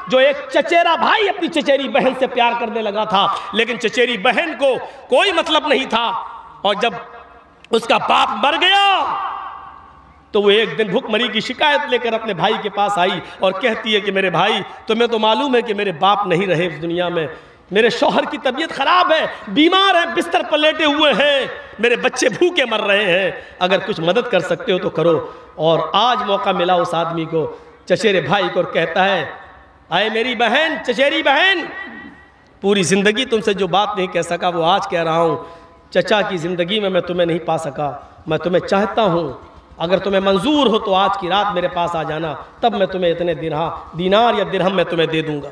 جو ایک چچیرا بھائی اپنی چچیری بہن سے پیار کرنے لگا تھا، لیکن چچیری بہن کو کوئی مطلب نہیں تھا، اور جب اس کا باپ مر گیا تو وہ ایک دن بھوک مری کی شکایت لے کر اپنے بھائی کے پاس آئی اور کہتی ہے کہ میرے بھائی، تمہیں تو معلوم ہے کہ میرے باپ نہیں رہے اس دنیا میں، میرے شوہر کی طبیعت خراب ہے، بیمار ہیں، بستر پر لیٹے ہوئے ہیں، میرے بچے بھوکے مر رہے ہیں، اگر کچھ مدد کر سکتے ہو تو کرو۔ اور آج موقع ملا اس آدمی کو، چچیرے بھائی کو، اور کہتا ہے اے میری بہن، چچیری بہن، پوری زندگی تم سے جو بات نہیں کہہ سکا وہ آج کہہ رہا ہوں۔ چچا کی زندگی میں تمہیں نہیں پا سکا، میں تمہیں چاہتا ہوں، اگر تمہیں منظور ہو تو آج کی رات میرے پاس آ جانا، تب میں تمہیں اتنے دینار یا درہم میں تمہیں دے دوں گا۔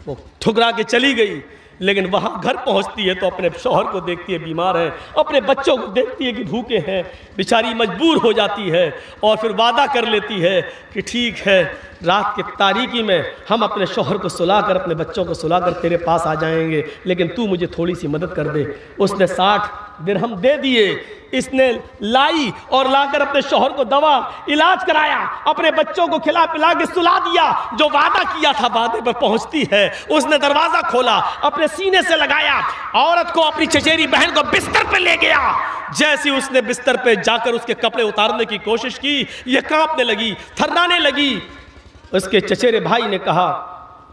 وہ ٹھکرا کے چلی گئی، لیکن وہاں گھر پہنچتی ہے تو اپنے شوہر کو دیکھتی ہے بیمار ہے، اپنے بچوں کو دیکھتی ہے کہ بھوکے ہیں، بیچاری مجبور ہو جاتی ہے، اور پھر وعدہ کر لیتی ہے کہ ٹھیک ہے، رات کی تاریکی میں ہم اپنے شوہر کو سلا کر، اپنے بچوں کو سلا کر تیرے پاس آ جائیں گے، لیکن تو مجھے تھوڑی سی مدد کر دے۔ اس نے 60 درہم دے دیے، اس نے لائی اور لا کر اپنے شوہر کو دوا علاج کرایا، اپنے بچوں کو کھلا پلا کے سلا دیا، جو وعدہ کیا تھا وعدے پر پہنچتی ہے۔ اس نے دروازہ کھولا، اپنے سینے سے لگایا، عورت کو، اپنی چچیری بہن کو بستر پہ لے گیا۔ جیسے اس نے بستر پہ جا کر اس کے کپڑے اتارنے کی کوشش کی، یہ کانپنے لگی، تھررانے لگی۔ اس کے چچیرے بھائی نے کہا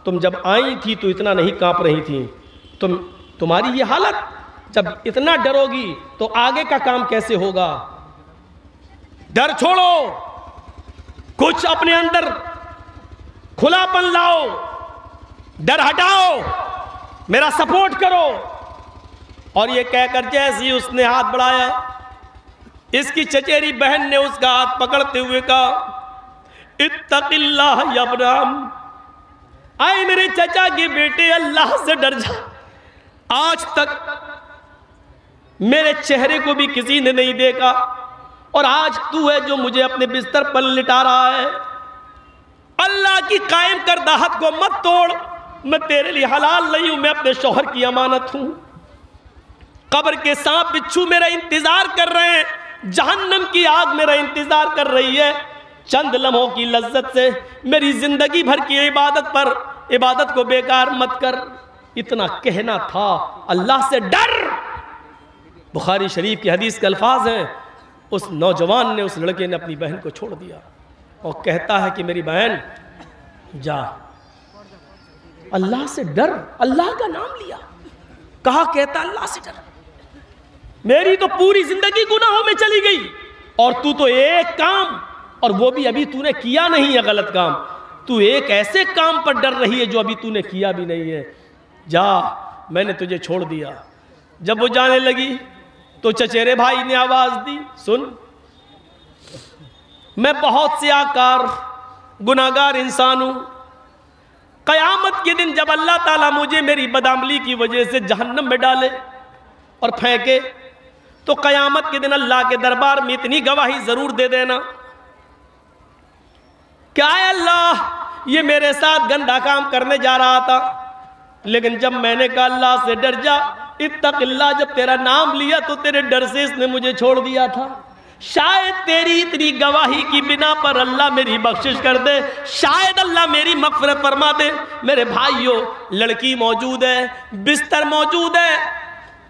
تم جب آئی تھی تو اتنا نہیں کانپ رہی تھی، تمہاری یہ حالت، جب اتنا ڈروگی تو آگے کا کام کیسے ہوگا؟ ڈر چھوڑو، کچھ اپنے اندر کھلا پن لاؤ، ڈر ہٹاؤ، میرا سپورٹ کرو۔ اور یہ کہہ کر جیسے ہی اس نے ہاتھ بڑھایا، اس کی چچیری بہن نے اس کا ہاتھ پکڑتے ہوئے کہا اتق اللہ یا ابراہیم، آئے میرے چچا کے بیٹے، اللہ سے ڈر جا۔ آج تک میرے چہرے کو بھی کسی نے نہیں دیکھا، اور آج تو ہے جو مجھے اپنے بستر پر لٹا رہا ہے۔ اللہ کی قائم کردہ حد کو مت توڑ، میں تیرے لیے حلال نہیں ہوں، میں اپنے شوہر کی امانت ہوں۔ قبر کے سانپ بچھو میرا انتظار کر رہے ہیں، جہنم کی آگ میرا انتظار کر رہی ہے۔ چند لمحوں کی لذت سے میری زندگی بھر کی عبادت کو بیکار مت کر۔ اتنا کہنا تھا، اللہ سے ڈر۔ بخاری شریف کی حدیث کے الفاظ ہیں، اس نوجوان نے، اس لڑکے نے اپنی بہن کو چھوڑ دیا اور کہتا ہے کہ میری بہن جا، اللہ سے ڈر۔ اللہ کا نام لیا، کہا کہتا اللہ سے ڈر۔ میری تو پوری زندگی گناہوں میں چلی گئی، اور تو ایک کام، اور وہ بھی ابھی تو نے کیا نہیں ہے غلط کام، تو ایک ایسے کام پر ڈر رہی ہے جو ابھی تو نے کیا بھی نہیں ہے۔ جا، میں نے تجھے چھوڑ دیا۔ جب وہ جانے لگی تو چچیرے بھائی نے آواز دی، سن، میں بہت سیاہکار گناہگار انسان ہوں، قیامت کے دن جب اللہ تعالیٰ مجھے میری بدعملی کی وجہ سے جہنم میں ڈالے اور پھینکے، تو قیامت کے دن اللہ کے دربار میں اتنی گواہی ضرور دے دینا کہ اے اللہ، یہ میرے ساتھ گندا کام کرنے جا رہا تھا، لیکن جب میں نے کہا اللہ سے ڈر جا، اتق اللہ، جب تیرا نام لیا تو تیرے ڈر سے اس نے مجھے چھوڑ دیا تھا۔ شاید تیری اتنی گواہی کی بنا پر اللہ میری بخشش کر دے، شاید اللہ میری مغفرت فرما دے۔ میرے بھائیوں، لڑکی موجود ہے، بستر موجود ہے،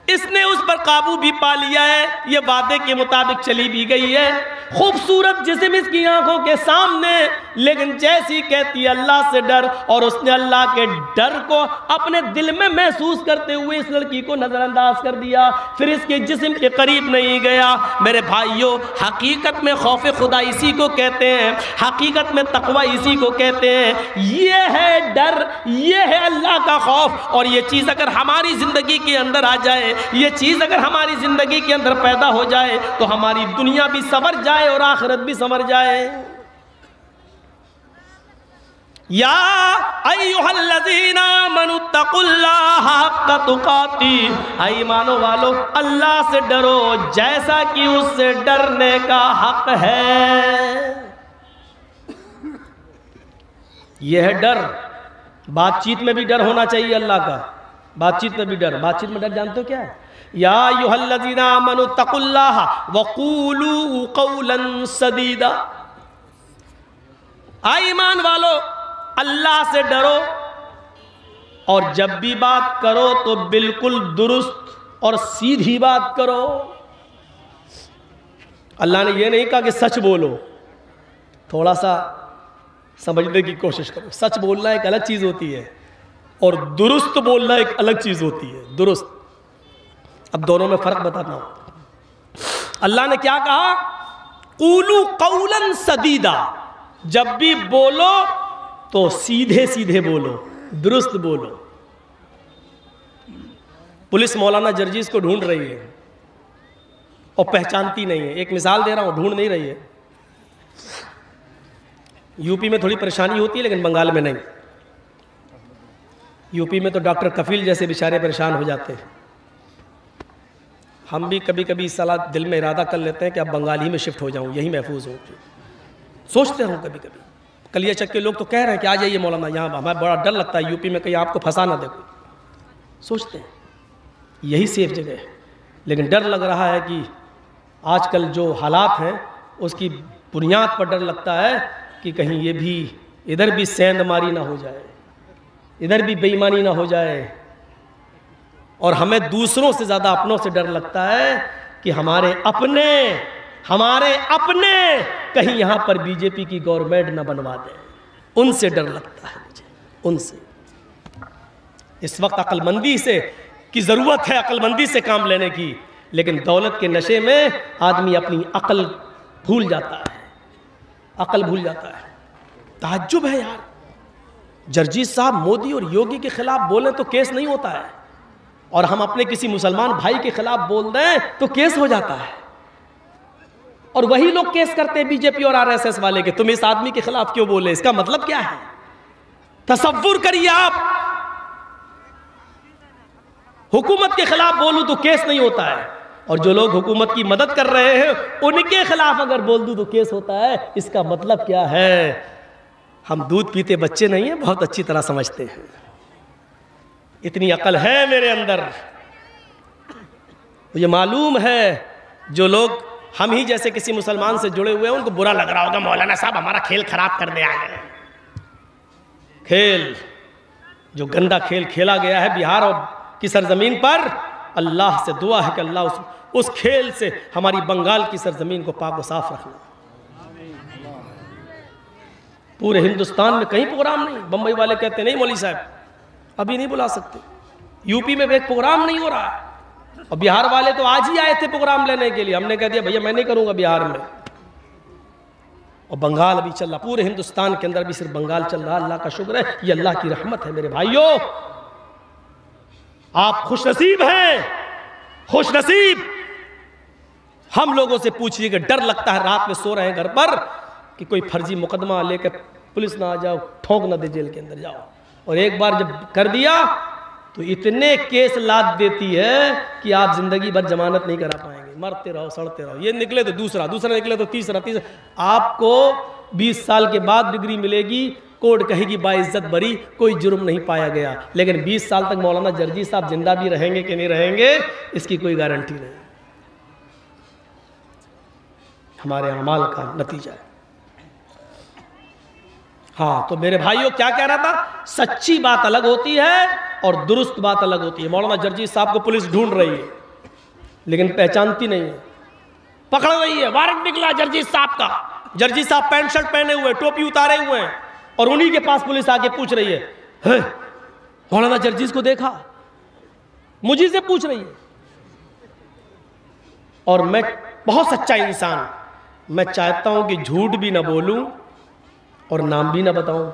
اس نے اس پر قابو بھی پا لیا ہے، یہ وعدے کے مطابق چلی بھی گئی ہے، خوبصورت جسم اس کی آنکھوں کے سامنے، لیکن جیسی کہتی ہے اللہ سے ڈر، اور اس نے اللہ کے ڈر کو اپنے دل میں محسوس کرتے ہوئے اس لڑکی کو نظر انداز کر دیا، پھر اس کے جسم کے قریب نہیں گیا۔ میرے بھائیوں، حقیقت میں خوف خدا اسی کو کہتے ہیں، حقیقت میں تقوی اسی کو کہتے ہیں۔ یہ ہے ڈر، یہ ہے اللہ کا خوف، اور یہ چیز اگر ہماری زندگی کے اندر آ جائے، یہ چیز اگر ہماری زندگی کے اندر پیدا ہو جائے، تو ہماری دنیا بھی سنور جائے اور آخرت بھی سنور جائے۔ یا ایھا الذین آمنوا اتقوا اللہ حق تقاتہ، اے ایمانوں والو، اللہ سے ڈرو جیسا کہ اس سے ڈرنے کا حق ہے۔ یہ ہے ڈر۔ بات چیت میں بھی ڈر ہونا چاہیے اللہ کا، بات چیت میں بھی ڈر۔ بات چیت میں ڈر جانتے ہو کیا ہے؟ یا ایھا الذین آمنوا اتقوا اللہ وقولوا قولا سدیدا، اے ایمان والو، اللہ سے ڈرو اور جب بھی بات کرو تو بالکل درست اور سیدھی بات کرو. اللہ نے یہ نہیں کہا کہ سچ بولو، تھوڑا سا سمجھنے کی کوشش کرو. سچ بولنا ایک الگ چیز ہوتی ہے اور درست بولنا ایک الگ چیز ہوتی ہے. درست، اب دونوں میں فرق بتاتا ہوں. اللہ نے کیا کہا؟ قولوا قولا سدیدا، جب بھی بولو تو سیدھے سیدھے بولو، درست بولو. پولیس مولانا جرجیز کو ڈھونڈ رہی ہے اور پہچانتی نہیں ہے. ایک مثال دے رہا ہوں، ڈھونڈ نہیں رہی ہے. یو پی میں تھوڑی پریشانی ہوتی ہے لیکن بنگال میں نہیں. یو پی میں تو ڈاکٹر کفیل جیسے بیچارے پریشان ہو جاتے ہیں. ہم بھی کبھی کبھی صلاح دل میں ارادہ کر لیتے ہیں کہ اب بنگال ہی میں شفٹ ہو جاؤں، یہی محفوظ ہوں. سوچتے ہوں کبھی کبھی. کلیہ چک کے لوگ تو کہہ رہے ہیں کہ آ جائیے مولانا یہاں، ہمیں بڑا ڈر لگتا ہے یو پی میں کہیں آپ کو پھنسا نہ دے کوئی. سوچتے ہیں یہی سیف جگہ ہے، لیکن ڈر لگ رہا ہے کہ آج کل جو حالات ہیں اس کی بنیاد پر ڈر لگتا ہے کہ کہیں یہ بھی ادھر بھی سیند ماری نہ ہو جائے، ادھر بھی بے ایمانی نہ ہو جائے. اور ہمیں دوسروں سے زیادہ اپنوں سے ڈر لگتا ہے کہ ہمارے اپنے کہیں یہاں پر بی جے پی کی گورنمنٹ نہ بنوا دیں. ان سے ڈر لگتا ہے مجھے، ان سے. اس وقت عقل مندی سے کی ضرورت ہے، عقل مندی سے کام لینے کی، لیکن دولت کے نشے میں آدمی اپنی عقل بھول جاتا ہے. عقل بھول جاتا ہے. تعجب ہے یار، جرجیز صاحب مودی اور یوگی کے خلاف بولیں تو کیس نہیں ہوتا ہے، اور ہم اپنے کسی مسلمان بھائی کے خلاف بول دیں تو کیس ہو جاتا ہے. اور وہی لوگ کیس کرتے ہیں بی جے پی اور آر ایس ایس والے کے، تم اس آدمی کے خلاف کیوں بولے؟ اس کا مطلب کیا ہے؟ تصور کریے آپ، حکومت کے خلاف بولوں تو کیس نہیں ہوتا ہے، اور جو لوگ حکومت کی مدد کر رہے ہیں ان کے خلاف اگر بول دوں تو کیس ہوتا ہے. اس کا مطلب کیا ہے؟ ہم دودھ پیتے بچے نہیں ہیں، بہت اچھی طرح سمجھتے ہیں. اتنی عقل ہے میرے اندر. مجھے معلوم ہے جو لوگ ہم ہی جیسے کسی مسلمان سے جڑے ہوئے ہیں ان کو برا لگ رہا ہوگا، مولانا صاحب ہمارا کھیل خراب کرنے آ گئے. کھیل جو گندا کھیل کھیلا گیا ہے بہار اور کی سرزمین پر، اللہ سے دعا ہے کہ اللہ اس کھیل سے ہماری بنگال کی سرزمین کو پاک و صاف رکھنا. پورے ہندوستان میں کہیں پروگرام نہیں. بمبئی والے کہتے نہیں مولوی صاحب ابھی نہیں بلا سکتے. یو پی میں ایک پروگرام نہیں ہو رہا ہے، اور بہار والے تو آج ہی آئے تھے پروگرام لینے کے لیے. ہم نے کہہ دیا بھیا میں نہیں کروں گا بہار میں. اور بنگال ابھی چل رہا، پورے ہندوستان کے اندر بھی صرف بنگال چل رہا. اللہ کا شکر ہے، یہ اللہ کی رحمت ہے. میرے بھائیوں آپ خوش نصیب ہیں، خوش نصیب. ہم لوگوں سے پوچھئے کہ ڈر لگتا ہے رات میں سو رہے ہیں گھر پر کہ کوئی فرضی مقدمہ لے کر پولیس نہ آ جاؤ، ٹھونک نہ دے جیل کے اندر جاؤ. اور ایک بار جب کر دیا تو اتنے کیس لاد دیتی ہے کہ آپ زندگی بھر ضمانت نہیں کرا پائیں گے. مرتے رہو، سڑتے رہو. یہ نکلے تو دوسرا نکلے تو تیسرا. آپ کو 20 سال کے بعد ڈگری ملے گی، کورٹ کہے گی باعزت بری، کوئی جرم نہیں پایا گیا. لیکن 20 سال تک مولانا جرجیز صاحب زندہ بھی رہیں گے کہ نہیں رہیں گے اس کی کوئی گارنٹی نہیں. ہمارے اعمال کا نتیجہ ہے. ہاں تو میرے بھائیوں کیا کہہ رہا تھا؟ سچی بات الگ ہوتی ہے اور درست بات الگ ہوتی ہے. مولانا جرجیز صاحب کو پولیس ڈھونڈ رہی ہے لیکن پہچانتی نہیں ہے. پکڑ رہی ہے، وارنٹ نکلا جرجیز صاحب کا. جرجیز صاحب پینٹ شرٹ پہنے ہوئے، ٹوپی اتارے ہوئے ہیں، اور انہی کے پاس پولیس آ کے پوچھ رہی ہے مولانا جرجیز کو دیکھا؟ مجھے سے پوچھ رہی ہے. اور میں بہت سچا انسان، میں چاہتا ہوں کہ جھوٹ بھی نہ بولوں اور نام بھی نہ بتاؤں.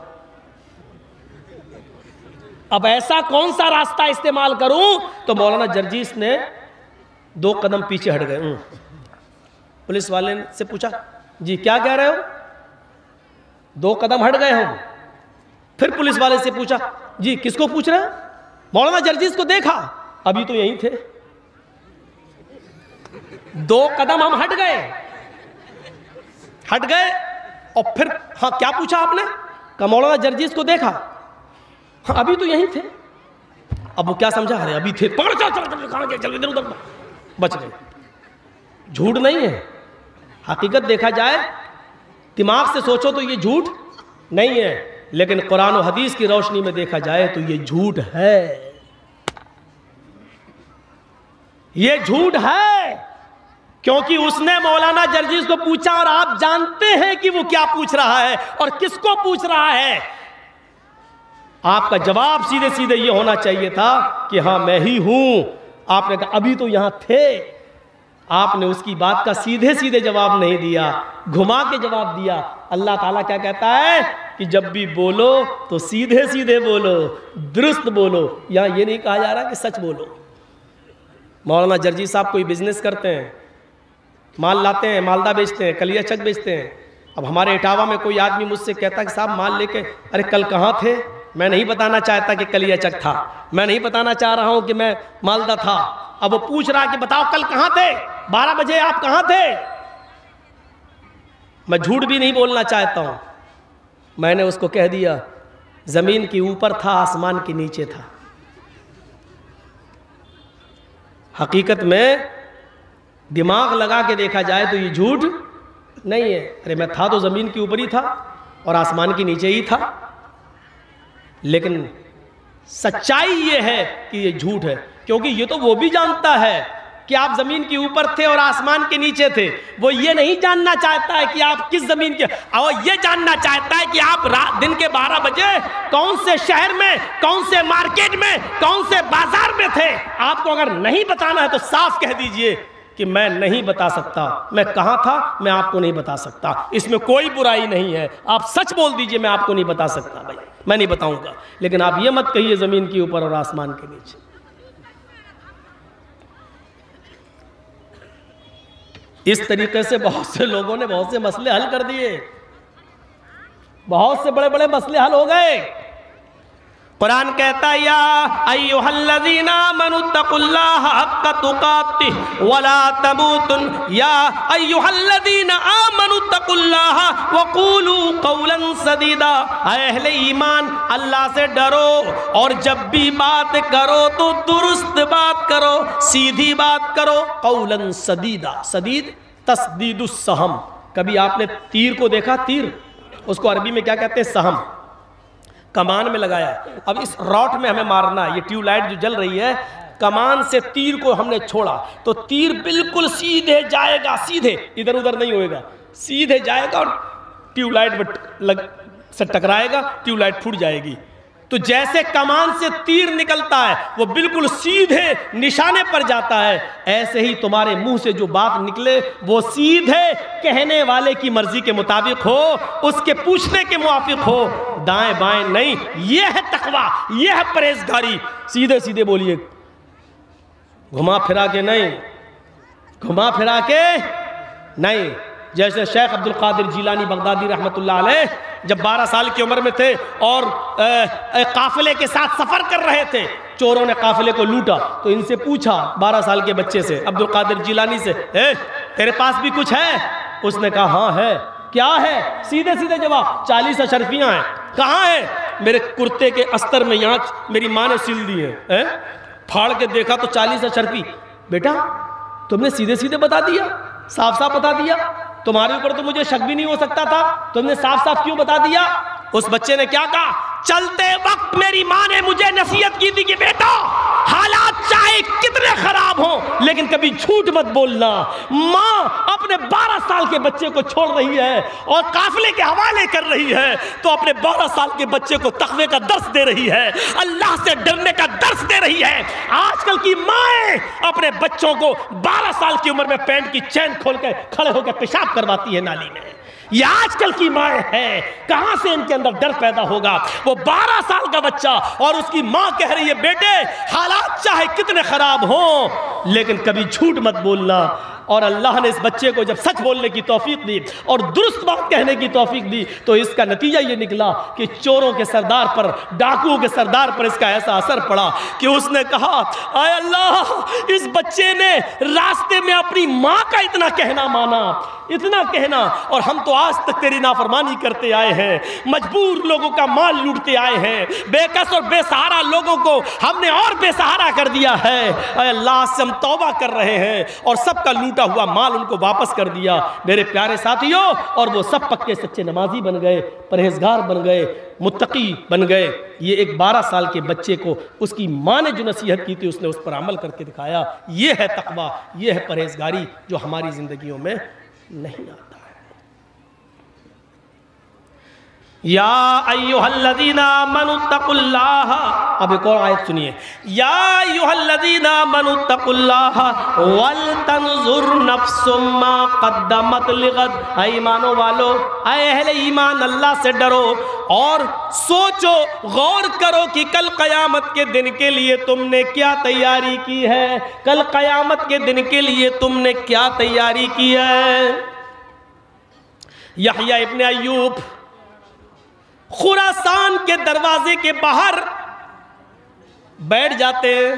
اب ایسا کون سا راستہ استعمال کروں؟ تو مولانا جرجیز نے 2 قدم پیچھے ہٹ گئے. پولیس والے سے پوچھا جی کیا کہہ رہے ہو؟ 2 قدم ہٹ گئے ہو. پھر پولیس والے سے پوچھا جی کس کو پوچھ رہے ہیں؟ مولانا جرجیز کو دیکھا؟ ابھی تو یہیں تھے. 2 قدم ہم ہٹ گئے اور پھر ہاں کیا پوچھا آپ نے؟ کہ مولانا جرجیز کو دیکھا؟ ہاں ابھی تو یہیں تھے. اب وہ کیا سمجھا؟ ارے ابھی تھے، پکڑ چل ادھر ادھر. بچ گئے. جھوٹ نہیں ہے. حقیقت دیکھا جائے، دماغ سے سوچو تو یہ جھوٹ نہیں ہے. لیکن قرآن و حدیث کی روشنی میں دیکھا جائے تو یہ جھوٹ ہے، یہ جھوٹ ہے، کیونکہ اس نے مولانا جرجیز کو پوچھا اور آپ جانتے ہیں کہ وہ کیا پوچھ رہا ہے اور کس کو پوچھ رہا ہے۔ آپ کا جواب سیدھے سیدھے یہ ہونا چاہیے تھا کہ ہاں میں ہی ہوں۔ آپ نے کہا ابھی تو یہاں تھے، آپ نے اس کی بات کا سیدھے سیدھے جواب نہیں دیا، گھما کے جواب دیا۔ اللہ تعالیٰ کیا کہتا ہے کہ جب بھی بولو تو سیدھے سیدھے بولو، درست بولو، یہاں یہ نہیں کہا جا رہا کہ سچ بولو۔ مولانا جرجیز صاحب کوئی بزنس کرتے ہیں، مال لاتے ہیں، مالدہ بیچتے ہیں، کلیہ چک بیچتے ہیں۔ اب ہمارے اٹاوا میں کوئی آدمی مجھ سے کہتا کہ صاحب مال لے کے، ارے کل کہاں تھے؟ میں نہیں بتانا چاہتا کہ کلیہ چک تھا، میں نہیں بتانا چاہ رہا ہوں کہ میں مالدہ تھا۔ اب وہ پوچھ رہا کہ بتاؤ کل کہاں تھے، 12 بجے آپ کہاں تھے؟ میں جھوٹ بھی نہیں بولنا چاہتا ہوں، میں نے اس کو کہہ دیا زمین کے اوپر تھا، آسمان کے نیچے تھا۔ حقیقت میں دماغ لگا کے دیکھا جائے تو یہ جھوٹ نہیں ہے۔ ارے میں تھا تو زمین کے اوپر ہی تھا اور آسمان کے نیچے ہی تھا، لیکن سچائی یہ ہے کہ یہ جھوٹ ہے، کیونکہ یہ تو وہ بھی جانتا ہے کہ آپ زمین کے اوپر تھے اور آسمان کے نیچے تھے۔ وہ یہ نہیں جاننا چاہتا ہے کہ آپ کس زمین کے، اور یہ جاننا چاہتا ہے کہ آپ دن کے 12 بجے کون سے شہر میں، کون سے مارکیٹ میں، کون سے بازار میں تھے۔ آپ کو اگر نہیں بتانا ہے تو صاف کہہ دیجئے کہ میں نہیں بتا سکتا، میں کہاں تھا میں آپ کو نہیں بتا سکتا، اس میں کوئی برائی نہیں ہے۔ آپ سچ بول دیجئے میں آپ کو نہیں بتا سکتا، بھائی میں نہیں بتاؤں گا، لیکن آپ یہ مت کہیے زمین کے اوپر اور آسمان کے نیچے۔ اس طریقے سے بہت سے لوگوں نے بہت سے مسئلے حل کر دیے، بہت سے بڑے بڑے مسئلے حل ہو گئے۔ قرآن کہتا ہے یا ایھا الذین آمنوا اتقوا اللہ حق تقاتہ ولا تموتن، یا ایھا الذین آمنوا اتقوا اللہ وقولوا قولا سدیدا، اے اہل ایمان اللہ سے ڈرو اور جب بھی بات کرو تو درست بات کرو، سیدھی بات کرو، قولا سدیدا۔ سدید تسدید السہم، کبھی آپ نے تیر کو دیکھا؟ تیر اس کو عربی میں کیا کہتے ہیں؟ سہم، کمان میں لگایا۔ اب اس راٹ میں ہمیں مارنا ہے، یہ ٹیوب لائٹ جو جل رہی ہے، کمان سے تیر کو ہم نے چھوڑا تو تیر بالکل سیدھے جائے گا، سیدھے، ادھر ادھر نہیں ہوئے گا، سیدھے جائے گا اور ٹیوب لائٹ سے ٹکرائے گا، ٹیوب لائٹ پھوٹ جائے گی۔ تو جیسے کمان سے تیر نکلتا ہے وہ بالکل سیدھے نشانے پر جاتا ہے، ایسے ہی تمہارے منہ سے جو بات نکلے وہ سیدھے کہنے والے کی مرضی کے مطابق ہو، اس کے پوچھنے کے موافق ہو، دائیں بائیں نہیں۔ یہ ہے تقویٰ، یہ ہے پرہیزگاری۔ سیدھے سیدھے بولیے، گھما پھرا کے نہیں، گھما پھرا کے نہیں۔ جیسے شیخ عبد القادر جیلانی بغدادی رحمۃ اللہ علیہ جب 12 سال کی عمر میں تھے اور قافلے کے ساتھ سفر کر رہے تھے، چوروں نے قافلے کو لوٹا تو ان سے پوچھا 12 سال کے بچے سے، عبد القادر جیلانی سے، تیرے پاس بھی کچھ ہے؟ اس نے کہا ہاں ہے۔ کیا ہے؟ سیدھے سیدھے جواب، 40 اشرفیاں ہیں۔ کہاں ہیں؟ میرے کرتے کے استر میں، یہاں میری ماں نے سل دی ہے۔ پھاڑ کے دیکھا تو 40 اشرفی۔ بیٹا تم نے سیدھے سیدھے بتا دیا، صاف صاف بتا دیا، تمہارے اوپر تو مجھے شک بھی نہیں ہو سکتا تھا، تم نے صاف صاف کیوں بتا دیا؟ اس بچے نے کیا کہا؟ چلتے وقت میری ماں نے مجھے نصیحت کی تھی کہ بیٹا حالات چاہے کتنے خراب ہوں لیکن کبھی جھوٹ مت بولنا۔ ماں اپنے 12 سال کے بچے کو چھوڑ رہی ہے اور قافلے کے حوالے کر رہی ہے تو اپنے 12 سال کے بچے کو تقوی کا درس دے رہی ہے، اللہ سے ڈرنے کا درس دے رہی ہے۔ آج کل کی مائیں اپنے بچوں کو 12 سال کی عمر میں پینٹ کی چین کھول کے کھڑے ہو کے پیشاب کرواتی ہے نالی میں۔ یہ آج کل کی مائیں ہیں، کہاں سے ان کے اندر ڈر پیدا ہوگا؟ وہ 12 سال کا بچہ اور اس کی ماں کہہ رہی ہے بیٹے حالات چاہے کتنے خراب ہوں لیکن کبھی جھوٹ مت بولنا۔ اور اللہ نے اس بچے کو جب سچ بولنے کی توفیق دی اور درست بات کہنے کی توفیق دی تو اس کا نتیجہ یہ نکلا کہ چوروں کے سردار پر، ڈاکوؤں کے سردار پر اس کا ایسا اثر پڑا کہ اس نے کہا اے اللہ اس بچے نے راستے میں اپنی ماں کا اتنا کہنا مانا، اتنا کہنا، اور ہم تو آج تک تیری نافرمانی کرتے آئے ہیں، مجبور لوگوں کا مال لوٹتے آئے ہیں، بے کس اور بے سہارا لوگوں کو ہم نے اور بے سہارا کر دیا ہے۔ اے اللہ سے ہم توبہ کر رہے ہیں اور سب کا لوٹا لوٹا ہوا مال ان کو واپس کر دیا میرے پیارے ساتھیوں، اور وہ سب پکے سچے نمازی بن گئے، پرہیزگار بن گئے، متقی بن گئے۔ یہ ایک 12 سال کے بچے کو اس کی ماں نے جو نصیحت کی تھی اس نے اس پر عمل کر کے دکھایا۔ یہ ہے تقوی، یہ ہے پرہیزگاری جو ہماری زندگیوں میں نہیں آتا ہے۔ یا ایھا الذین آمنوا اتقوا اللہ، اب ایک اور آیت سنیے، یا ایھا الذین آمنوا اتقوا اللہ ولتنظر نفس ما قدمت لغد، اے ایمانوں والو، اے اہل ایمان، اللہ سے ڈرو اور سوچو، غور کرو کہ کل قیامت کے دن کے لیے تم نے کیا تیاری کی ہے، کل قیامت کے دن کے لیے تم نے کیا تیاری کی ہے۔ یحییٰ ابن ایوب خراسان کے دروازے کے باہر بیٹھ جاتے ہیں۔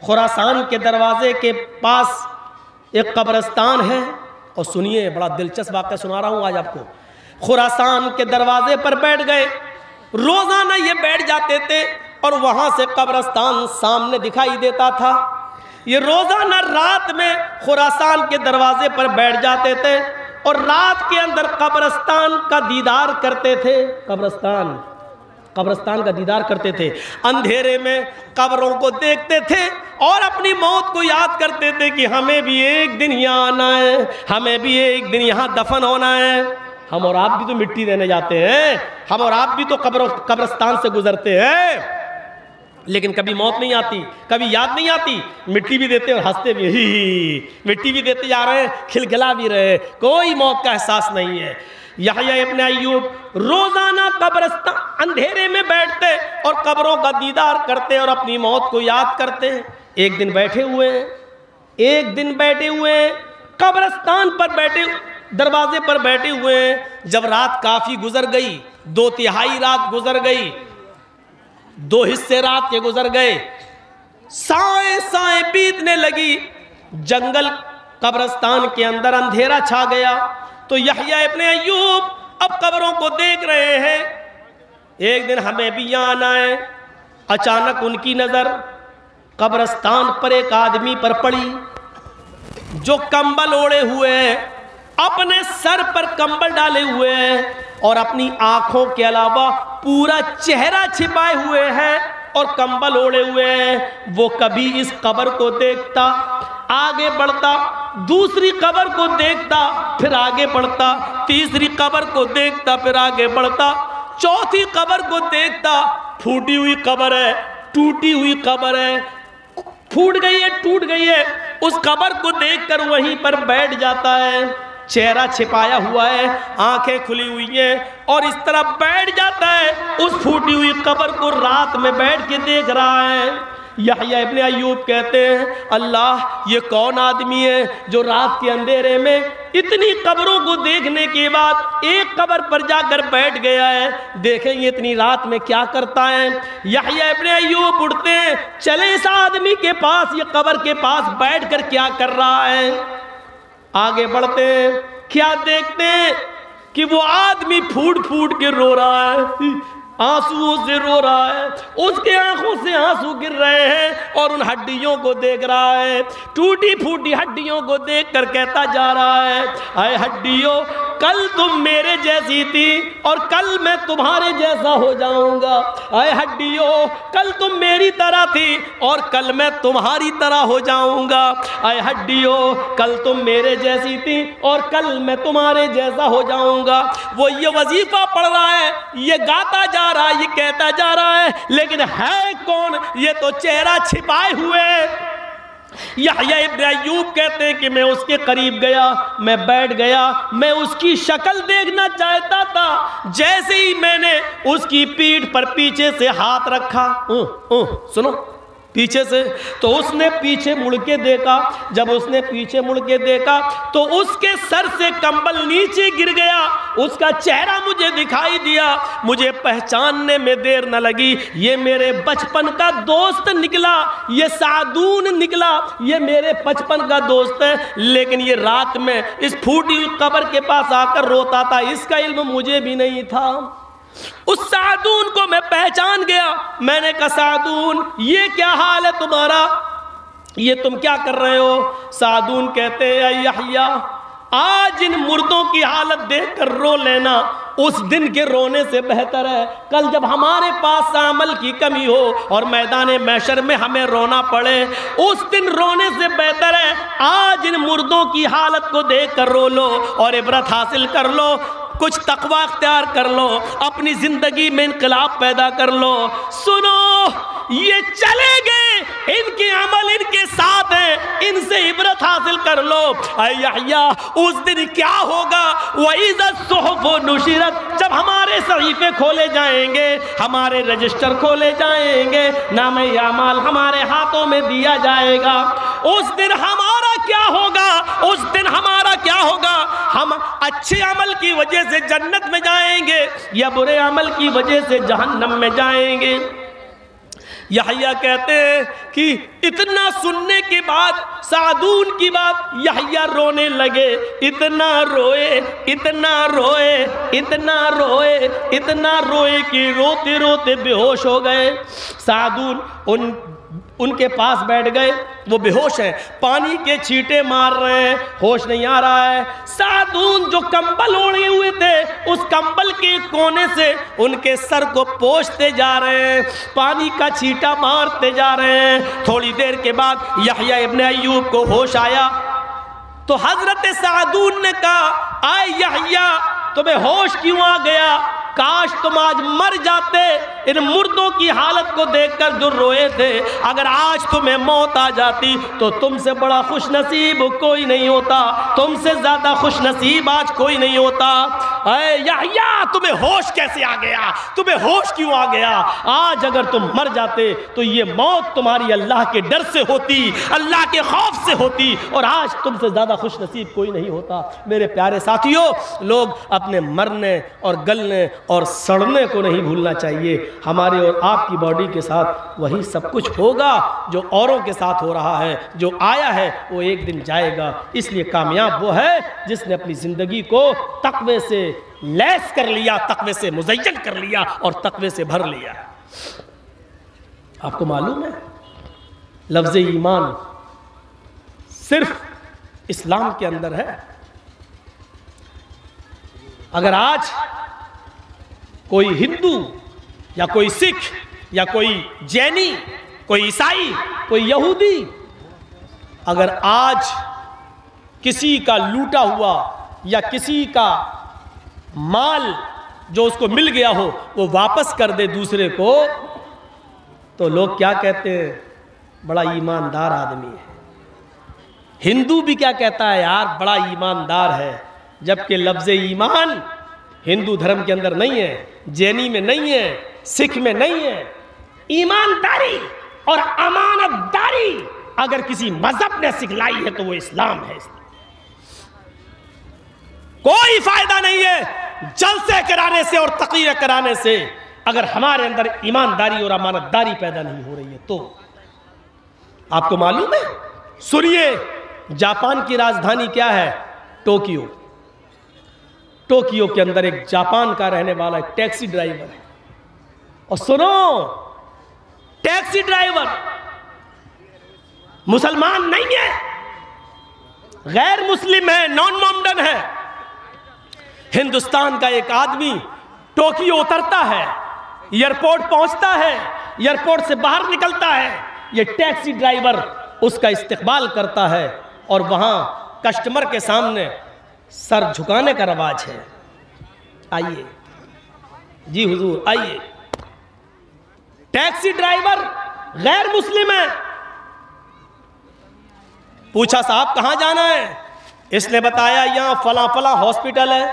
خراسان کے دروازے کے پاس ایک قبرستان ہے، اور سنیے بڑا دلچسپ واقعہ سنا رہا ہوں آج آپ کو۔ خراسان کے دروازے پر بیٹھ گئے، روزانہ یہ بیٹھ جاتے تھے اور وہاں سے قبرستان سامنے دکھائی دیتا تھا۔ یہ روزانہ رات میں خراسان کے دروازے پر بیٹھ جاتے تھے اور رات کے اندر قبرستان کا دیدار کرتے تھے۔ قبرستان کا دیدار کرتے تھے، اندھیرے میں قبروں کو دیکھتے تھے اور اپنی موت کو یاد کرتے تھے کہ ہمیں بھی ایک دن یہاں آنا ہے، ہمیں بھی ایک دن یہاں دفن ہونا ہے۔ ہم اور آپ بھی تو مٹی دینے جاتے ہیں، ہم اور آپ بھی تو قبرستان سے گزرتے ہیں، لیکن کبھی موت نہیں آتی، کبھی یاد نہیں آتی۔ مٹی بھی دیتے اور ہنستے بھی، مٹی بھی دیتے جا رہے ہیں، کھلکھلا بھی رہے، کوئی موت کا احساس نہیں ہے۔ یحییٰ ابن ایوب روزانہ قبرستان اندھیرے میں بیٹھتے اور قبروں کا دیدار کرتے اور اپنی موت کو یاد کرتے۔ ایک دن بیٹھے ہوئے قبرستان پر بیٹھے، دروازے پر بیٹھے ہوئے، جب رات کافی گزر گئی، 2/3 رات گزر گئی، 2 حصے رات کے گزر گئے، سائیں بیتنے لگی، جنگل قبرستان کے اندر اندھیرا چھا گیا۔ تو یحییٰ ابن ایوب اب قبروں کو دیکھ رہے ہیں، ایک دن ہمیں بھی یہاں آنا ہے۔ اچانک ان کی نظر قبرستان پر ایک آدمی پر پڑی جو کمبل اوڑے ہوئے ہیں، اپنے سر پر کمبل ڈالے ہوئے ہیں اور اپنی آنکھوں کے علاوہ پورا چہرہ چھپائے ہوئے ہیں اور کمبل اوڑے ہوئے ہیں۔ وہ کبھی اس قبر کو دیکھتا، آگے بڑھتا، دوسری قبر کو دیکھتا، پھر آگے بڑھتا، تیسری قبر کو دیکھتا، پھر آگے بڑھتا، چوتھی قبر کو دیکھتا، پھوٹی ہوئی قبر ہے، ٹوٹی ہوئی قبر ہے، پھوٹ گئی ہے، ٹوٹ گئی ہے، اس قبر کو دیکھ کر وہیں پر بیٹھ جاتا ہے، چہرہ چھپایا ہوا ہے، آنکھیں کھلی ہوئی ہیں، اور اس طرح بیٹھ جاتا ہے، اس پھوٹی ہوئی قبر کو رات میں بیٹھ کے دیکھ رہا ہے۔ یحییٰ ابن ایوب کہتے ہیں، اللہ یہ کون آدمی ہے جو رات کے اندھیرے میں اتنی قبروں کو دیکھنے کے بعد ایک قبر پر جا کر بیٹھ گیا ہے، دیکھیں یہ اتنی رات میں کیا کرتا ہے۔ یحییٰ ابن ایوب اٹھتے ہیں، چلے اس آدمی کے پاس، یہ قبر کے پاس بیٹھ کر کیا کر رہا ہے۔ آگے بڑھتے ہیں، کیا دیکھتے ہیں کہ وہ آدمی پھوٹ پھوٹ کے رو رہا ہے، آنسو سے رو رہا ہے، اس کے آنکھوں سے آنسو گر رہے ہیں اور ان ہڈیوں کو دیکھ رہا ہے، ٹوٹی پھوٹی ہڈیوں کو دیکھ کر کہتا جا رہا ہے، اے ہڈیوں کل تم میرے جیسی تھی اور کل میں تمہارے جیسا ہو جاؤں گا، اے ہڈیوں کل تم میری طرح تھی اور کل میں تمہاری طرح ہو جاؤں گا، اے ہڈیوں کل تم میرے جیسی تھی اور کل میں تمہارے جیسا ہو جاؤں گا۔ وہ یہ وظیفہ پڑھ رہا ہے، یہ گاتا جا رہا ہے، یہ کہتا جا رہا ہے، لیکن ہے کون؟ یہ تو چہرہ چھپائے ہوئے۔ یحییٰ ابن ایوب کہتے ہیں کہ میں اس کے قریب گیا، میں بیٹھ گیا، میں اس کی شکل دیکھنا چاہتا تھا، جیسے ہی میں نے اس کی پیٹھ پر پیچھے سے ہاتھ رکھا، سنو پیچھے سے، تو اس نے پیچھے مڑ کے دیکھا، جب اس نے پیچھے مڑ کے دیکھا تو اس کے سر سے کمبل نیچے گر گیا، اس کا چہرہ مجھے دکھائی دیا، مجھے پہچاننے میں دیر نہ لگی، یہ میرے بچپن کا دوست نکلا، یہ سعدون نکلا، یہ میرے بچپن کا دوست ہے، لیکن یہ رات میں اس پھوٹی ہوئی قبر کے پاس آ کر روتا تھا، اس کا علم مجھے بھی نہیں تھا۔ اس سعدون کو میں پہچان گیا، میں نے کہا سعدون یہ کیا حال ہے تمہارا؟ یہ تم کیا کر رہے ہو؟ سعدون کہتے ہیں اے یحییٰ، آج ان مردوں کی حالت دیکھ کر رو لینا اس دن کے رونے سے بہتر ہے کل جب ہمارے پاس عمل کی کمی ہو اور میدان محشر میں ہمیں رونا پڑے، اس دن رونے سے بہتر ہے آج ان مردوں کی حالت کو دیکھ کر رو لو اور عبرت حاصل کر لو، کچھ تقوی اختیار کر لو، اپنی زندگی میں انقلاب پیدا کر لو۔ سنو، یہ چلے گئے، ان کے عمل ان کے ساتھ ہیں، ان سے عبرت حاصل کر لو۔ اے یحییٰ، اس دن کیا ہوگا؟ وَإِذَا الصُّحُفُ نُشِرَتْ، جب ہمارے صحیفے کھولے جائیں گے، ہمارے رجسٹر کھولے جائیں گے، نام اعمال ہمارے ہاتھوں میں دیا جائے گا، اس دن ہمارا کیا ہوگا؟ اس دن ہمارا کیا ہوگا؟ ہم اچھے عمل کی وجہ سے جنت میں جائیں گے یا برے عمل کی وجہ سے جہنم میں جائیں گے؟ یحییٰ کہتے ہیں کہ اتنا سننے کے بعد سعدون کی بات یحییٰ رونے لگے، اتنا روئے اتنا روئے اتنا روئے اتنا روئے کہ روتے روتے بے ہوش ہو گئے۔ سعدون ان کے پاس بیٹھ گئے، وہ بے ہوش ہیں، پانی کے چھینٹے مار رہے ہیں، ہوش نہیں آ رہا ہے۔ سعدون جو کمبل اوڑھے ہوئے تھے، اس کمبل کے کونے سے ان کے سر کو پوچھتے جا رہے ہیں، پانی کا چھینٹا مارتے جا رہے ہیں۔ تھوڑی دیر کے بعد یحییٰ ابن ایوب کو ہوش آیا تو حضرت سعدون نے کہا اے یحییٰ، تمہیں ہوش کیوں آ گیا؟ کاش تم آج مر جاتے، ان مردوں کی حالت کو دیکھ کر جو روئے تھے، اگر آج تمہیں موت آ جاتی تو تم سے بڑا خوش نصیب کوئی نہیں ہوتا، تم سے زیادہ خوش نصیب آج کوئی نہیں ہوتا۔ اے یحییٰ، تمہیں ہوش کیسے آ گیا؟ تمہیں ہوش کیوں آ گیا؟ آج اگر تم مر جاتے تو یہ موت تمہاری اللہ کے ڈر سے ہوتی، اللہ کے خوف سے ہوتی، اور آج تم سے زیادہ خوش نصیب کوئی نہیں ہوتا۔ میرے پیارے ساتھیوں، لوگ اپنے مرنے اور گلنے اور سڑنے کو نہیں بھولنا چاہیے۔ ہمارے اور آپ کی باڈی کے ساتھ وہی سب کچھ ہوگا جو اوروں کے ساتھ ہو رہا ہے، جو آیا ہے وہ ایک دن جائے گا۔ اس لیے کامیاب وہ ہے جس نے اپنی زندگی کو تقوی سے لیس کر لیا، تقوی سے مزین کر لیا اور تقوی سے بھر لیا۔ آپ کو معلوم ہے لفظ ایمان صرف اسلام کے اندر ہے۔ اگر آج کوئی ہندو یا کوئی سکھ یا کوئی جینی، کوئی عیسائی، کوئی یہودی اگر آج کسی کا لوٹا ہوا یا کسی کا مال جو اس کو مل گیا ہو وہ واپس کر دے دوسرے کو، تو لوگ کیا کہتے ہیں؟ بڑا ایماندار آدمی ہے۔ ہندو بھی کیا کہتا ہے؟ یار بڑا ایماندار ہے، جبکہ لفظ ایمان ہندو دھرم کے اندر نہیں ہے، جینی میں نہیں ہے، سکھ میں نہیں ہے۔ ایمانداری اور امانت داری اگر کسی مذہب نے سکھلائی ہے تو وہ اسلام ہے۔ کوئی فائدہ نہیں ہے جلسے کرانے سے اور تقریر کرانے سے اگر ہمارے اندر ایمانداری اور امانت داری پیدا نہیں ہو رہی ہے تو۔ آپ کو معلوم ہے؟ سنیے، جاپان کی راجدھانی کیا ہے؟ ٹوکیو۔ ٹوکیو کے اندر ایک جاپان کا رہنے والا ایک ٹیکسی ڈرائیور ہے، اور سنو، ٹیکسی ڈرائیور مسلمان نہیں ہے، غیر مسلم ہے، نان مومڈن ہے۔ ہندوستان کا ایک آدمی ٹوکیو اترتا ہے، ایئرپورٹ پہنچتا ہے، ایئرپورٹ سے باہر نکلتا ہے، یہ ٹیکسی ڈرائیور اس کا استقبال کرتا ہے، اور وہاں کسٹمر کے سامنے سر جھکانے کا رواج ہے۔ آئیے جی حضور آئیے۔ ٹیکسی ڈرائیور غیر مسلم ہے، پوچھا صاحب کہاں جانا ہے؟ اس نے بتایا یہاں فلاں فلاں ہاسپٹل ہے،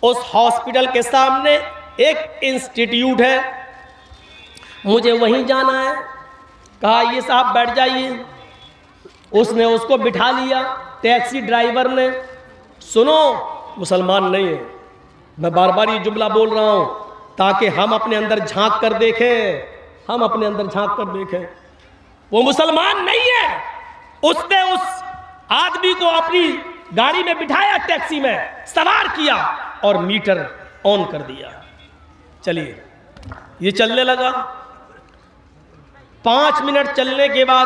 اس ہاسپٹل کے سامنے ایک انسٹیٹیوٹ ہے، مجھے وہیں جانا ہے۔ کہا یہ صاحب بیٹھ جائیے۔ اس نے اس کو بٹھا لیا، ٹیکسی ڈرائیور نے۔ سنو، مسلمان نہیں ہے، میں بار بار یہ جملہ بول رہا ہوں تاکہ ہم اپنے اندر جھانک کر دیکھیں، ہم اپنے اندر جھانک کر دیکھیں۔ وہ مسلمان نہیں ہے۔ اس نے اس آدمی کو اپنی گاڑی میں بٹھایا، ٹیکسی میں سوار کیا اور میٹر آن کر دیا۔ چلیے یہ چلنے لگا۔ 5 منٹ چلنے کے بعد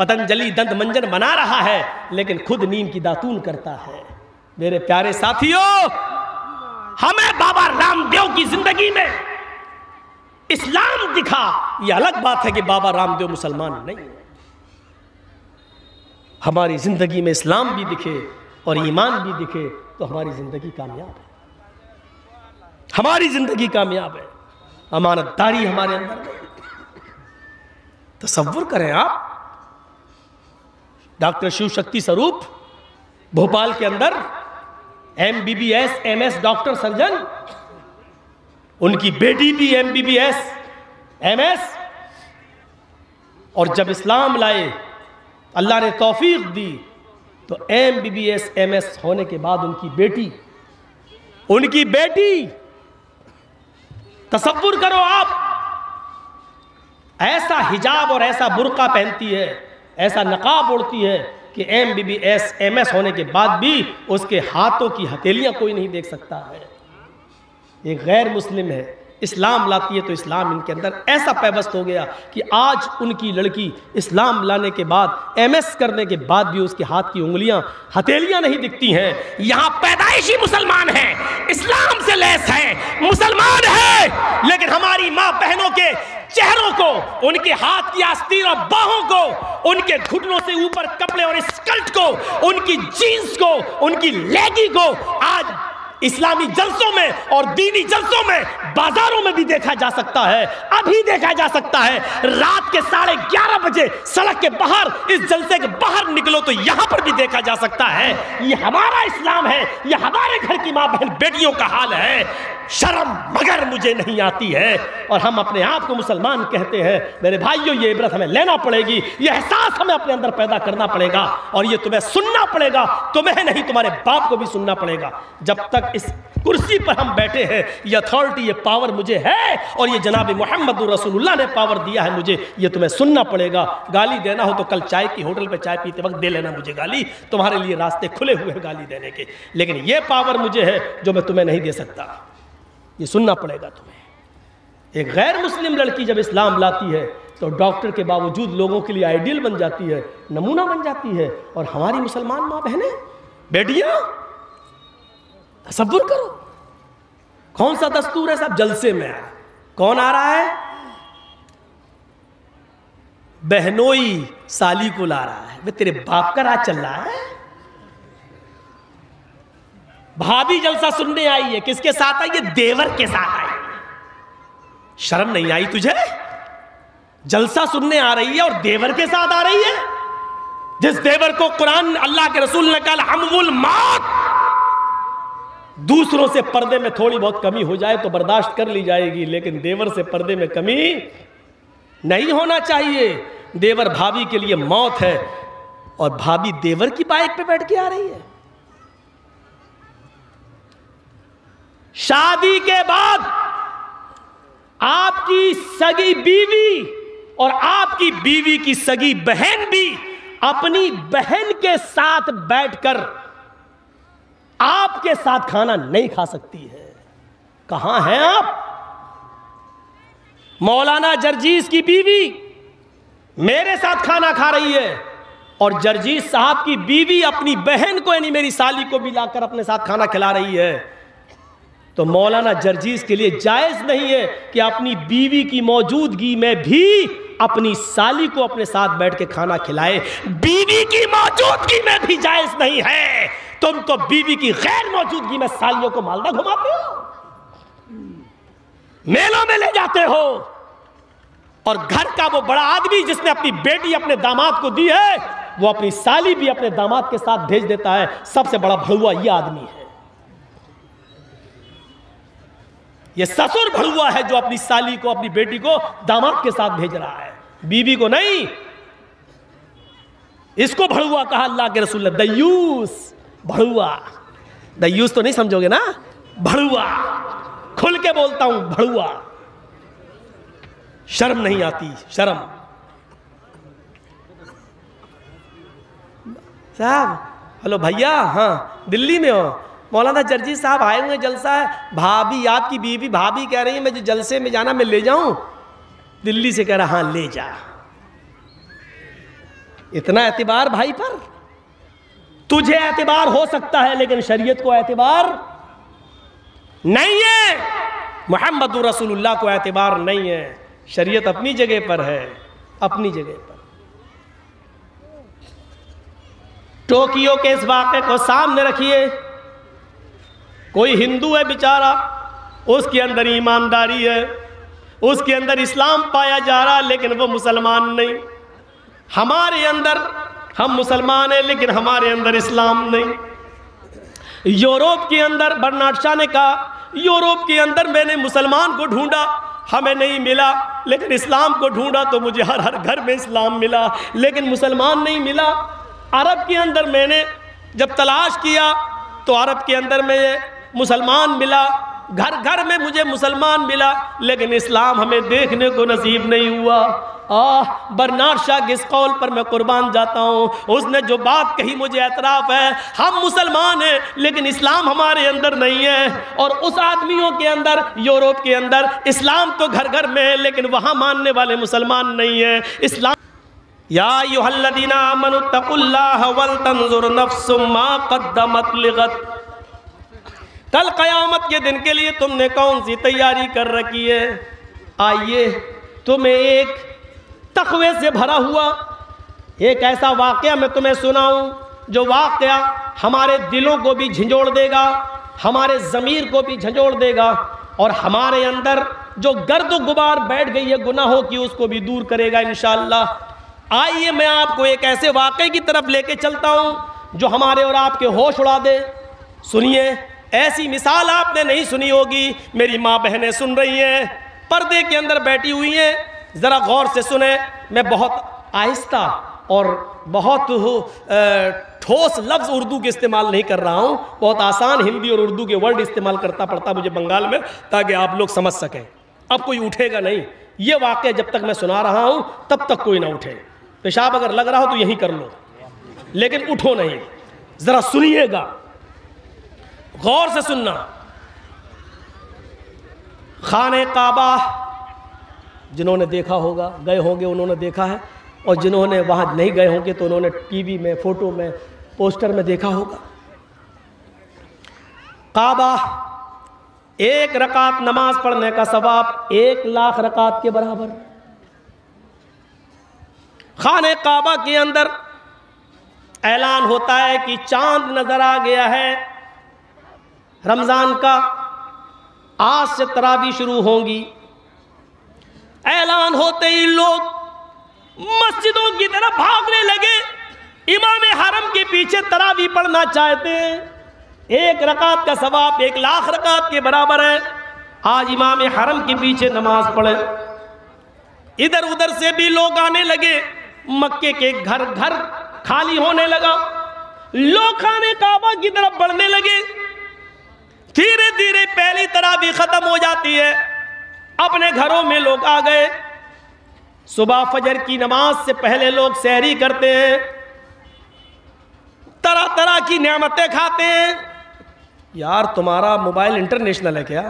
پتنجلی دنت منجن بنا رہا ہے لیکن خود نیم کی داتون کرتا ہے۔ میرے پیارے ساتھیوں، ہمیں بابا رام دیو کی زندگی میں اسلام دکھا، یہ الگ بات ہے کہ بابا رام دیو مسلمان نہیں ہے۔ ہماری زندگی میں اسلام بھی دکھے اور ایمان بھی دکھے تو ہماری زندگی کامیاب ہے، ہماری زندگی کامیاب ہے۔ امانت داری ہمارے اندر ہے۔ تصور کریں آپ، ڈاکٹر شیو شکتی سوروپ بھوپال کے اندر MBBS MS ڈاکٹر سرجن، ان کی بیٹی بھی MBBS MS، اور جب اسلام لائے اللہ نے توفیق دی تو MBBS MS ہونے کے بعد ان کی بیٹی تصور کرو آپ، ایسا حجاب اور ایسا برقع پہنتی ہے، ایسا نقاب اوڑھتی ہے کہ MBBS MS ہونے کے بعد بھی اس کے ہاتھوں کی ہتھیلیاں کوئی نہیں دیکھ سکتا ہے۔ یہ غیر مسلم ہے، اسلام لاتی ہے تو اسلام ان کے اندر ایسا پیوست ہو گیا کہ آج ان کی لڑکی اسلام لانے کے بعد MS کرنے کے بعد بھی اس کے ہاتھ کی انگلیاں ہتھیلیاں نہیں دکھتی ہیں۔ یہاں پیدائشی مسلمان ہیں، اسلام سے لیس ہیں، مسلمان ہیں، لیکن ہماری ماں بہنوں کے چہروں کو، ان کے ہاتھ کی آستین اور باہوں کو، ان کے گھٹنوں سے اوپر کپڑے اور اسکرٹ کو، ان کی جینز کو، ان کی لیگی کو آج اسلامی جلسوں میں اور دینی جلسوں میں بازاروں میں بھی دیکھا جا سکتا ہے، ابھی دیکھا جا سکتا ہے۔ رات کے 11:30 بجے سڑک کے باہر، اس جلسے کے باہر نکلو تو یہاں پر بھی دیکھا جا سکتا ہے۔ یہ ہمارا اسلام ہے، یہ ہمارے گھر کی ماں بہن بیٹیوں کا حال ہے۔ شرم مگر مجھے نہیں آتی ہے، اور ہم اپنے آپ کو مسلمان کہتے ہیں۔ میرے بھائیوں، یہ عبرت ہمیں لینا پڑے گی، یہ احساس ہمیں اپنے اندر پیدا کرنا پڑے گا، اور یہ تمہیں سننا پڑے گا، تمہیں نہیں تمہارے باپ کو بھی سننا پڑے گا۔ جب تک اس کرسی پر ہم بیٹھے ہیں، یہ اتھارٹی، یہ پاور مجھے ہے، اور یہ جناب محمد رسول اللہ نے پاور دیا ہے مجھے، یہ تمہیں سننا پڑے گا۔ گالی دینا ہو تو کل چائے کی ہوٹل پہ چائے پیتے وقت دے لینا مجھے گالی، تمہارے لیے راستے کھلے ہوئے ہیں گالی دینے کے، لیکن یہ پاور مجھے ہے جو میں تمہیں نہیں دے سکتا، یہ سننا پڑے گا تمہیں۔ ایک غیر مسلم لڑکی جب اسلام لاتی ہے تو ڈاکٹر کے باوجود لوگوں کے لیے آئیڈیل بن جاتی ہے، نمونہ بن جاتی ہے، اور ہماری مسلمان ماں بہنیں، بیٹیاں، تصور کرو کون سا دستور ہے صاحب؟ جلسے میں آیا، کون آ رہا ہے؟ بہنوئی سالی کو لا رہا ہے۔ وہ تیرے باپ کا راج چل رہا ہے؟ بھابھی جلسہ سننے آئی ہے، کس کے ساتھ آئی ہے؟ دیور کے ساتھ آئی ہے۔ شرم نہیں آئی تجھے؟ جلسہ سننے آ رہی ہے اور دیور کے ساتھ آ رہی ہے، جس دیور کو قرآن اللہ کے رسول نے کہا ہم الموت۔ دوسروں سے پردے میں تھوڑی بہت کمی ہو جائے تو برداشت کر لی جائے گی، لیکن دیور سے پردے میں کمی نہیں ہونا چاہیے۔ دیور بھابھی کے لیے موت ہے، اور بھابھی دیور کی بائک پہ بیٹھ کے آ رہی ہے۔ شادی کے بعد آپ کی سگی بیوی اور آپ کی بیوی کی سگی بہن بھی اپنی بہن کے ساتھ بیٹھ کر آپ کے ساتھ کھانا نہیں کھا سکتی ہے۔ کہاں ہیں آپ؟ مولانا جرجیز کی بیوی میرے ساتھ کھانا کھا رہی ہے، اور جرجیز صاحب کی بیوی اپنی بہن کو، یعنی میری سالی کو بھی لا کر اپنے ساتھ کھانا کھلا رہی ہے۔ تو مولانا جرجیز کے لیے جائز نہیں ہے کہ اپنی بیوی کی موجودگی میں بھی اپنی سالی کو اپنے ساتھ بیٹھ کے کھانا کھلائے۔ بیوی کی موجودگی میں بھی جائز نہیں ہے۔ تم تو بیوی کی غیر موجودگی میں سالیوں کو مالدہ گھماتے ہو، میلوں میں لے جاتے ہو، اور گھر کا وہ بڑا آدمی جس نے اپنی بیٹی اپنے داماد کو دی ہے، وہ اپنی سالی بھی اپنے داماد کے ساتھ بھیج دیتا ہے۔ سب سے بڑا بھڑوا یہ آدمی ہے، یہ سسر بھڑوا ہے جو اپنی سالی کو، اپنی بیٹی کو داماد کے ساتھ بھیج رہا ہے، بیوی کو نہیں۔ اس کو بھڑوا کہا اللہ کے رسول نے، دیوس، بھڑوا۔ دیوس تو نہیں سمجھو گے نا، بھڑوا، کھل کے بولتا ہوں، بھڑوا۔ شرم نہیں آتی؟ شرم؟ صاحب ہلو بھیا، ہاں دلی میں ہو؟ مولانا جرجیز صاحب آئے ہوئے، جلسہ ہے، بھابھی آپ کی بیوی بھابھی کہہ رہی ہے میں جو جلسے میں جانا میں لے جاؤں؟ دلی سے کہہ رہا ہاں لے جا۔ اتنا اعتبار بھائی پر؟ تجھے اعتبار ہو سکتا ہے لیکن شریعت کو اعتبار نہیں ہے، محمد رسول اللہ کو اعتبار نہیں ہے۔ شریعت اپنی جگہ پر ہے، اپنی جگہ پر۔ ٹوکیو کے اس واقعے کو سامنے رکھیے، کوئی ہندو ہے بیچارہ، اس کے اندر ایمانداری ہے، اس کے اندر اسلام پایا جا رہا لیکن وہ مسلمان نہیں۔ ہمارے اندر ہم مسلمان ہیں لیکن ہمارے اندر اسلام نہیں۔ یورپ کے اندر برنارڈ شاہ نے کہا، یورپ کے اندر میں نے مسلمان کو ڈھونڈا، ہمیں نہیں ملا، لیکن اسلام کو ڈھونڈا تو مجھے ہر گھر میں اسلام ملا لیکن مسلمان نہیں ملا۔ عرب کے اندر میں نے جب تلاش کیا تو عرب کے اندر میں مسلمان ملا، گھر گھر میں مجھے مسلمان ملا لیکن اسلام ہمیں دیکھنے کو نصیب نہیں ہوا۔ برنارڈ شاہ کے اس قول پر میں قربان جاتا ہوں، اس نے جو بات کہی مجھے اعتراف ہے، ہم مسلمان ہیں لیکن اسلام ہمارے اندر نہیں ہے۔ اور اس آدمیوں کے اندر، یورپ کے اندر اسلام تو گھر گھر میں ہے لیکن وہاں ماننے والے مسلمان نہیں ہیں۔ اسلام یا ایھا الذین آمنوا اتقوا اللہ ولتنظر نفس ما قدمت لغد، کل قیامت کے دن کے لیے تم نے کون سی تیاری کر رکھی ہے؟ آئیے تمہیں ایک تقوی سے بھرا ہوا ایک ایسا واقعہ میں تمہیں سناؤں جو واقعہ ہمارے دلوں کو بھی جھنجھوڑ دے گا، ہمارے ضمیر کو بھی جھنجھوڑ دے گا، اور ہمارے اندر جو گرد و غبار بیٹھ گئی ہے گناہوں کی اس کو بھی دور کرے گا انشاءاللہ۔ آئیے میں آپ کو ایک ایسے واقعے کی طرف لے کے چلتا ہوں جو ہمارے اور آپ کے ہوش اڑا دے۔ سنیے، ایسی مثال آپ نے نہیں سنی ہوگی، میری ماں بہنیں سن رہی ہیں، پردے کے اندر بیٹھی ہوئی ہیں، ذرا غور سے سنیں۔ میں بہت آہستہ اور بہت ٹھوس لفظ اردو کے استعمال نہیں کر رہا ہوں، بہت آسان ہندی اور اردو کے ورڈ استعمال کرتا پڑتا مجھے بنگال میں، تاکہ آپ لوگ سمجھ سکیں۔ اب کوئی اٹھے گا نہیں، یہ واقعہ جب تک میں سنا رہا ہوں تب تک کوئی نہ اٹھے۔ پیشاب اگر لگ رہا ہو تو یہی کر لو، لیکن اٹھو نہیں، ذرا سنیے گا، غور سے سننا۔ خانہ کعبہ جنہوں نے دیکھا ہوگا، گئے ہوں گے انہوں نے دیکھا ہے، اور جنہوں نے وہاں نہیں گئے ہوں گے تو انہوں نے ٹی وی میں، فوٹو میں، پوسٹر میں دیکھا ہوگا۔ کعبہ، ایک رکعت نماز پڑھنے کا ثواب 1,00,000 رکعت کے برابر۔ خانہ کعبہ کے اندر اعلان ہوتا ہے کہ چاند نظر آ گیا ہے رمضان کا، آج سے تراویح شروع ہوں گی۔ اعلان ہوتے ہی لوگ مسجدوں کی طرف بھاگنے لگے، امام حرم کے پیچھے تراویح پڑھنا چاہتے ہیں۔ 1 رکعت کا ثواب 1,00,000 رکعت کے برابر ہے۔ آج امام حرم کے پیچھے نماز پڑھے۔ ادھر ادھر سے بھی لوگ آنے لگے، مکے کے گھر گھر خالی ہونے لگا، لوگ خانہ کعبہ کی طرف بڑھنے لگے۔ دھیرے دھیرے پہلی تراویح ختم ہو جاتی ہے، اپنے گھروں میں لوگ آ گئے۔ صبح فجر کی نماز سے پہلے لوگ سحری کرتے ہیں، طرح طرح کی نعمتیں کھاتے ہیں۔ یار تمہارا موبائل انٹرنیشنل ہے کیا؟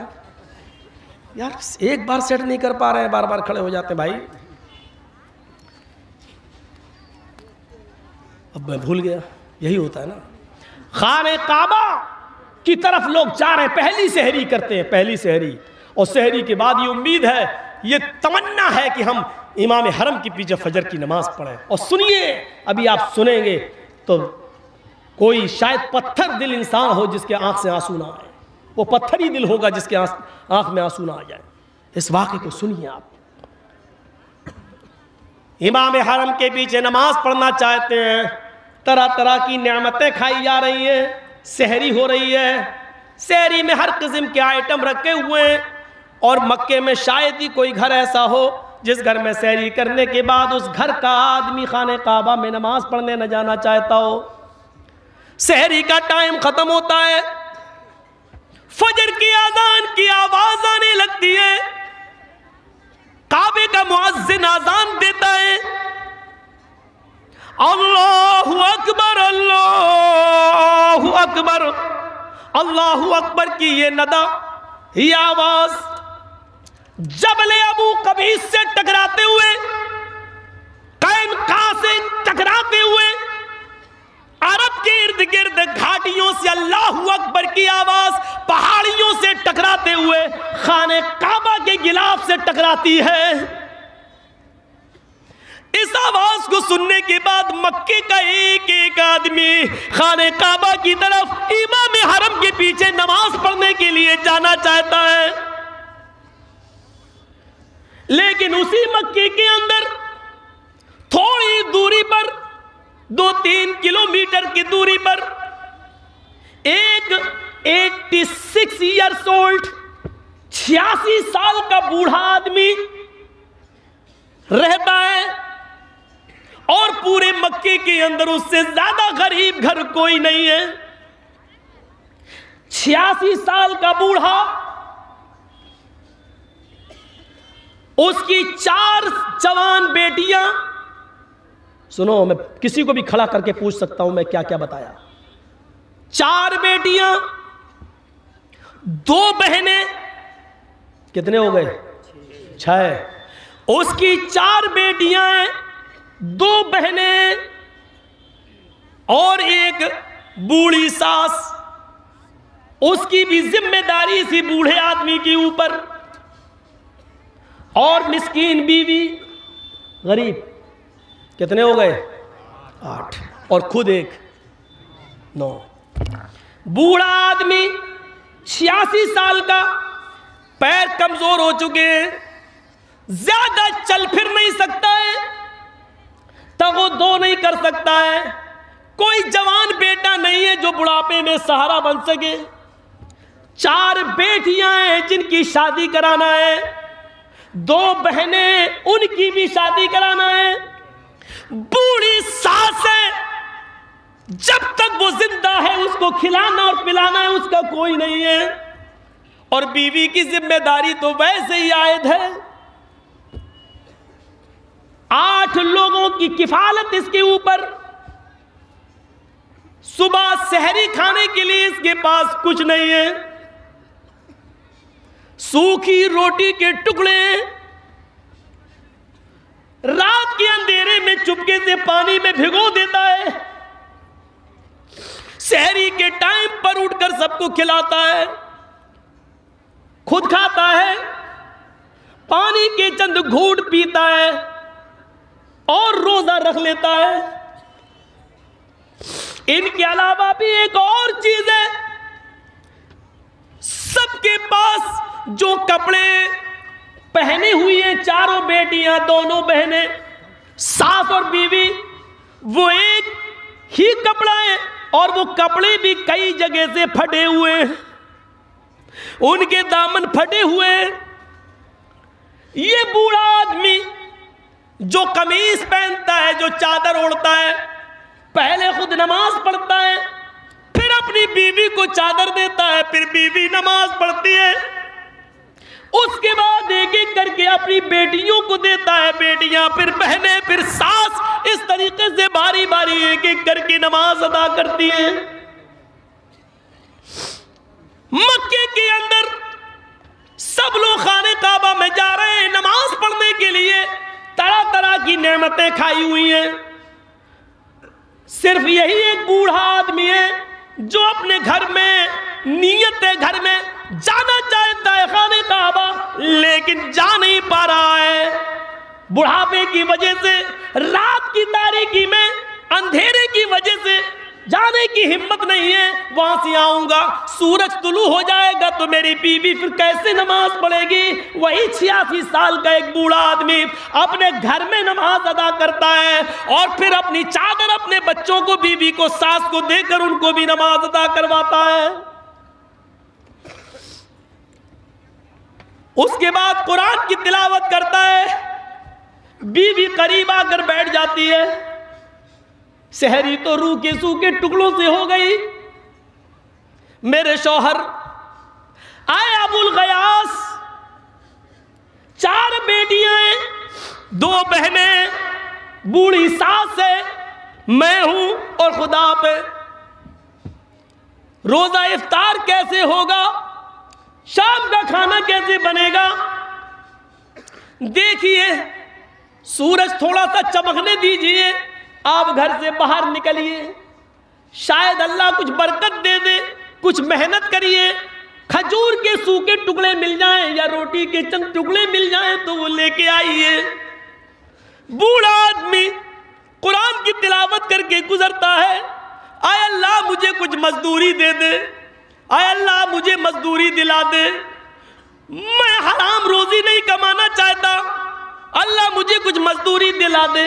یار ایک بار سیٹ نہیں کر پا رہے ہیں، بار بار کھڑے ہو جاتے ہیں بھائی۔ اب میں بھول گیا، یہی ہوتا ہے نا۔ خانہ کعبہ کی طرف لوگ جا رہے ہیں، پہلی سحری کرتے ہیں، پہلی سحری، اور سحری کے بعد یہ امید ہے، یہ تمنا ہے کہ ہم امام حرم کے پیچھے فجر کی نماز پڑھیں۔ اور سنیے، ابھی آپ سنیں گے تو کوئی شاید پتھر دل انسان ہو جس کے آنکھ سے آنسو نہ آئے، وہ پتھر ہی دل ہوگا جس کے آنکھ میں آنسو نہ آ جائے۔ اس واقعے کو سنیے آپ۔ امام حرم کے پیچھے نماز پڑھنا چاہتے ہیں، طرح طرح کی نعمتیں کھائی جا رہی ہیں، سحری ہو رہی ہے، سحری میں ہر قسم کے آئٹم رکھے ہوئے ہیں، اور مکے میں شاید ہی کوئی گھر ایسا ہو جس گھر میں سحری کرنے کے بعد اس گھر کا آدمی خانہ کعبہ میں نماز پڑھنے نہ جانا چاہتا ہو۔ سحری کا ٹائم ختم ہوتا ہے، فجر کی اذان کی آواز آنے لگتی ہے، کعبے کا مؤذن اذان دیتا ہے، اللہ اکبر اللہ اکبر، اللہ اکبر کی یہ ندا، یہ آواز جبل ابو قبیس سے ٹکراتے ہوئے، قینقاع سے ٹکراتے سے ٹکراتی ہے۔ اس آواز کو سننے کے بعد مکے کا ایک ایک آدمی خانہ کعبہ کی طرف امام حرم کے پیچھے نماز پڑھنے کے لیے جانا چاہتا ہے، لیکن اسی مکے کے اندر تھوڑی دوری پر 2-3 کلومیٹر کی دوری پر ایک 86 ایئرس اولڈ 86 سال کا بوڑھا آدمی رہتا ہے، اور پورے مکے کے اندر اس سے زیادہ غریب گھر کوئی نہیں ہے۔ 86 سال کا بوڑھا، اس کی 4 جوان بیٹیاں، سنو میں کسی کو بھی کھڑا کر کے پوچھ سکتا ہوں میں کیا کیا بتایا، 4 بیٹیاں، 2 بہنیں، کتنے ہو گئے 6، اس کی 4 بیٹیاں ہیں، 2 بہنیں اور ایک بوڑھی ساس، اس کی بھی ذمہ داری اسی بوڑھے آدمی کے اوپر، اور مسکین بیوی غریب، کتنے ہو گئے 8، اور خود ایک 9۔ بوڑھا آدمی 86 سال کا، پیر کمزور ہو چکے ہیں، زیادہ چل پھر نہیں سکتا ہے، تگو دو نہیں کر سکتا ہے، کوئی جوان بیٹا نہیں ہے جو بڑھاپے میں سہارا بن سکے، 4 بیٹیاں ہیں جن کی شادی کرانا ہے، 2 بہنیں ان کی بھی شادی کرانا ہے، بوڑھی ساس ہے، جب تک وہ زندہ ہے اس کو کھلانا اور پلانا ہے اس کا کوئی نہیں ہے، اور بیوی کی ذمہ داری تو ویسے ہی عائد ہے۔ 8 لوگوں کی کفالت اس کے اوپر، صبح سحری کھانے کے لیے اس کے پاس کچھ نہیں ہے، سوکھی روٹی کے ٹکڑے، رات کے اندھیرے میں چپکے سے پانی میں بھگو دیتا ہے، سحری کے ٹائم پر اٹھ کر سب کو کھلاتا ہے، خود کھاتا ہے، پانی کے چند گھونٹ پیتا ہے اور روزہ رکھ لیتا ہے۔ ان کے علاوہ بھی ایک اور چیز ہے، سب کے پاس جو کپڑے پہنے ہوئی ہیں، 4 بیٹیاں، 2 بہنیں، ساس اور بیوی، وہ ایک ہی کپڑا ہے، اور وہ کپڑے بھی کئی جگہ سے پھٹے ہوئے ہیں، ان کے دامن پھٹے ہوئے ہیں۔ یہ بوڑھا آدمی جو قمیص پہنتا ہے، جو چادر اوڑھتا ہے، پہلے خود نماز پڑھتا ہے، پھر اپنی بیوی کو چادر دیتا ہے، پھر بیوی نماز پڑھتی ہے، اس کے بعد ایک ایک کر کے اپنی بیٹیوں کو دیتا ہے، بیٹیاں، پھر بہنیں، پھر ساس، اس طریقے سے باری باری ایک ایک کر کے نماز ادا کرتی ہیں۔ مکے کے اندر سب لوگ خانہ کعبہ میں جا رہے ہیں نماز پڑھنے کے لیے، طرح طرح کی نعمتیں کھائی ہوئی ہیں، صرف یہی ایک بوڑھا آدمی ہے جو اپنے گھر میں نیت ہے، گھر میں جانا چاہتا ہے خانہ کعبہ، لیکن جا نہیں پا رہا ہے، بڑھاپے کی وجہ سے، رات کی تاریکی میں، اندھیرے کی وجہ سے جانے کی ہمت نہیں ہے۔ وہاں سے آؤں گا، سورج طلوع ہو جائے گا تو میری بیوی پھر کیسے نماز پڑھے گی؟ وہی 86 سال کا ایک بوڑھا آدمی اپنے گھر میں نماز ادا کرتا ہے، اور پھر اپنی چادر اپنے بچوں کو، بیوی کو، ساس کو دے کر ان کو بھی نماز ادا کرواتا ہے۔ اس کے بعد قرآن کی تلاوت کرتا ہے، بیوی قریب آ کر بیٹھ جاتی ہے، سحری تو روح کے سوکھے ٹکڑوں سے ہو گئی، میرے شوہر آئے ابو الغیاس، 4 بیٹیاں ہیں، 2 بہنیں، بوڑھی ساس ہے، میں ہوں، اور خدا پہ روزہ افطار کیسے ہوگا، شام کا کھانا کیسے بنے گا؟ دیکھیے سورج تھوڑا سا چمکنے دیجئے، آپ گھر سے باہر نکلیے، شاید اللہ کچھ برکت دے دے، کچھ محنت کریے، کھجور کے سوکھے ٹکڑے مل جائیں یا روٹی کے چند ٹکڑے مل جائیں تو وہ لے کے آئیے۔ بوڑھا آدمی قرآن کی تلاوت کر کے گزرتا ہے، اے اللہ مجھے کچھ مزدوری دے دے، اے اللہ مجھے مزدوری دلا دے، میں حرام روزی نہیں کمانا چاہتا، اللہ مجھے کچھ مزدوری دلا دے،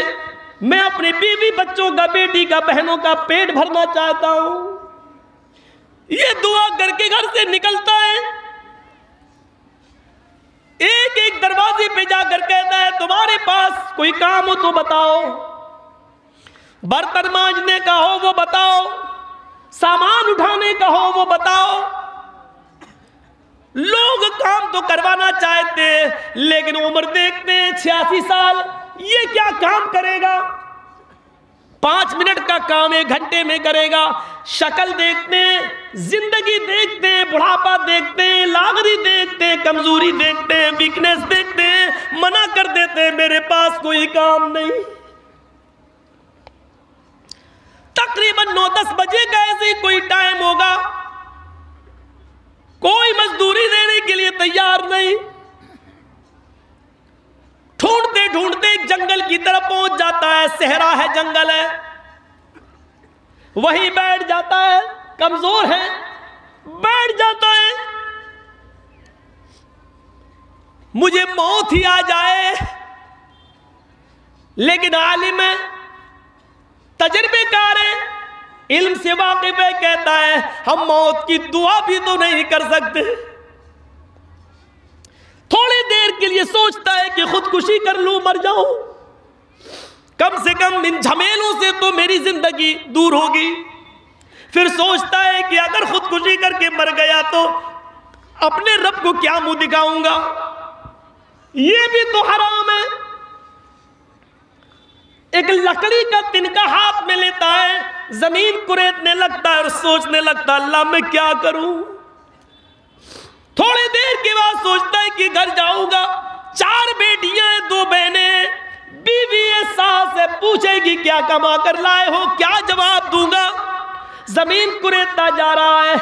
میں اپنے بیوی بچوں کا، بیٹی کا، بہنوں کا پیٹ بھرنا چاہتا ہوں۔ یہ دعا کر کے گھر سے نکلتا ہے، ایک ایک دروازے پہ جا کر کہتا ہے تمہارے پاس کوئی کام ہو تو بتاؤ، برتن مانجنے کا ہو وہ بتاؤ، سامان اٹھانے کا ہو وہ بتاؤ۔ لوگ کام تو کروانا چاہتے لیکن عمر دیکھتے 86 سال، یہ کیا کام کرے گا؟ 5 منٹ کا کام 1 گھنٹے میں کرے گا۔ شکل دیکھتے ہیں، زندگی دیکھتے ہیں، بڑھاپا دیکھتے ہیں، لاغری دیکھتے ہیں، کمزوری دیکھتے ہیں، ویکنیس دیکھتے ہیں، منع کر دیتے ہیں میرے پاس کوئی کام نہیں۔ تقریباً 9-10 بجے کا ایسے ہی کوئی ٹائم ہوگا، کوئی مزدوری دینے کے لیے تیار نہیں۔ ڈھونڈتے ڈھونڈتے ایک جنگل کی طرف پہنچ جاتا ہے، صحرا ہے، جنگل ہے، وہیں بیٹھ جاتا ہے، کمزور ہے، بیٹھ جاتا ہے، مجھے موت ہی آ جائے، لیکن عالم ہے، تجربے کار ہے، علم سے واقف ہے، کہتا ہے ہم موت کی دعا بھی تو نہیں کر سکتے۔ تھوڑی دیر کے لیے سوچتا ہے کہ خودکشی کر لوں، مر جاؤں، کم سے کم ان جھمیلوں سے تو میری زندگی دور ہوگی۔ پھر سوچتا ہے کہ اگر خودکشی کر کے مر گیا تو اپنے رب کو کیا منہ دکھاؤں گا، یہ بھی تو حرام ہے۔ ایک لکڑی کا تنکا ہاتھ میں لیتا ہے، زمین کریدنے لگتا ہے اور سوچنے لگتا ہے اللہ میں کیا کروں۔ تھوڑی دیر کے بعد سوچتا ہے کہ گھر جاؤں گا، 4 بیٹیاں ہیں، 2 بہنیں ہیں، بیوی ہے، ساس ہے، پوچھے گی کیا کما کر لائے ہو، کیا جواب دوں گا۔ زمین کریدتا جا رہا ہے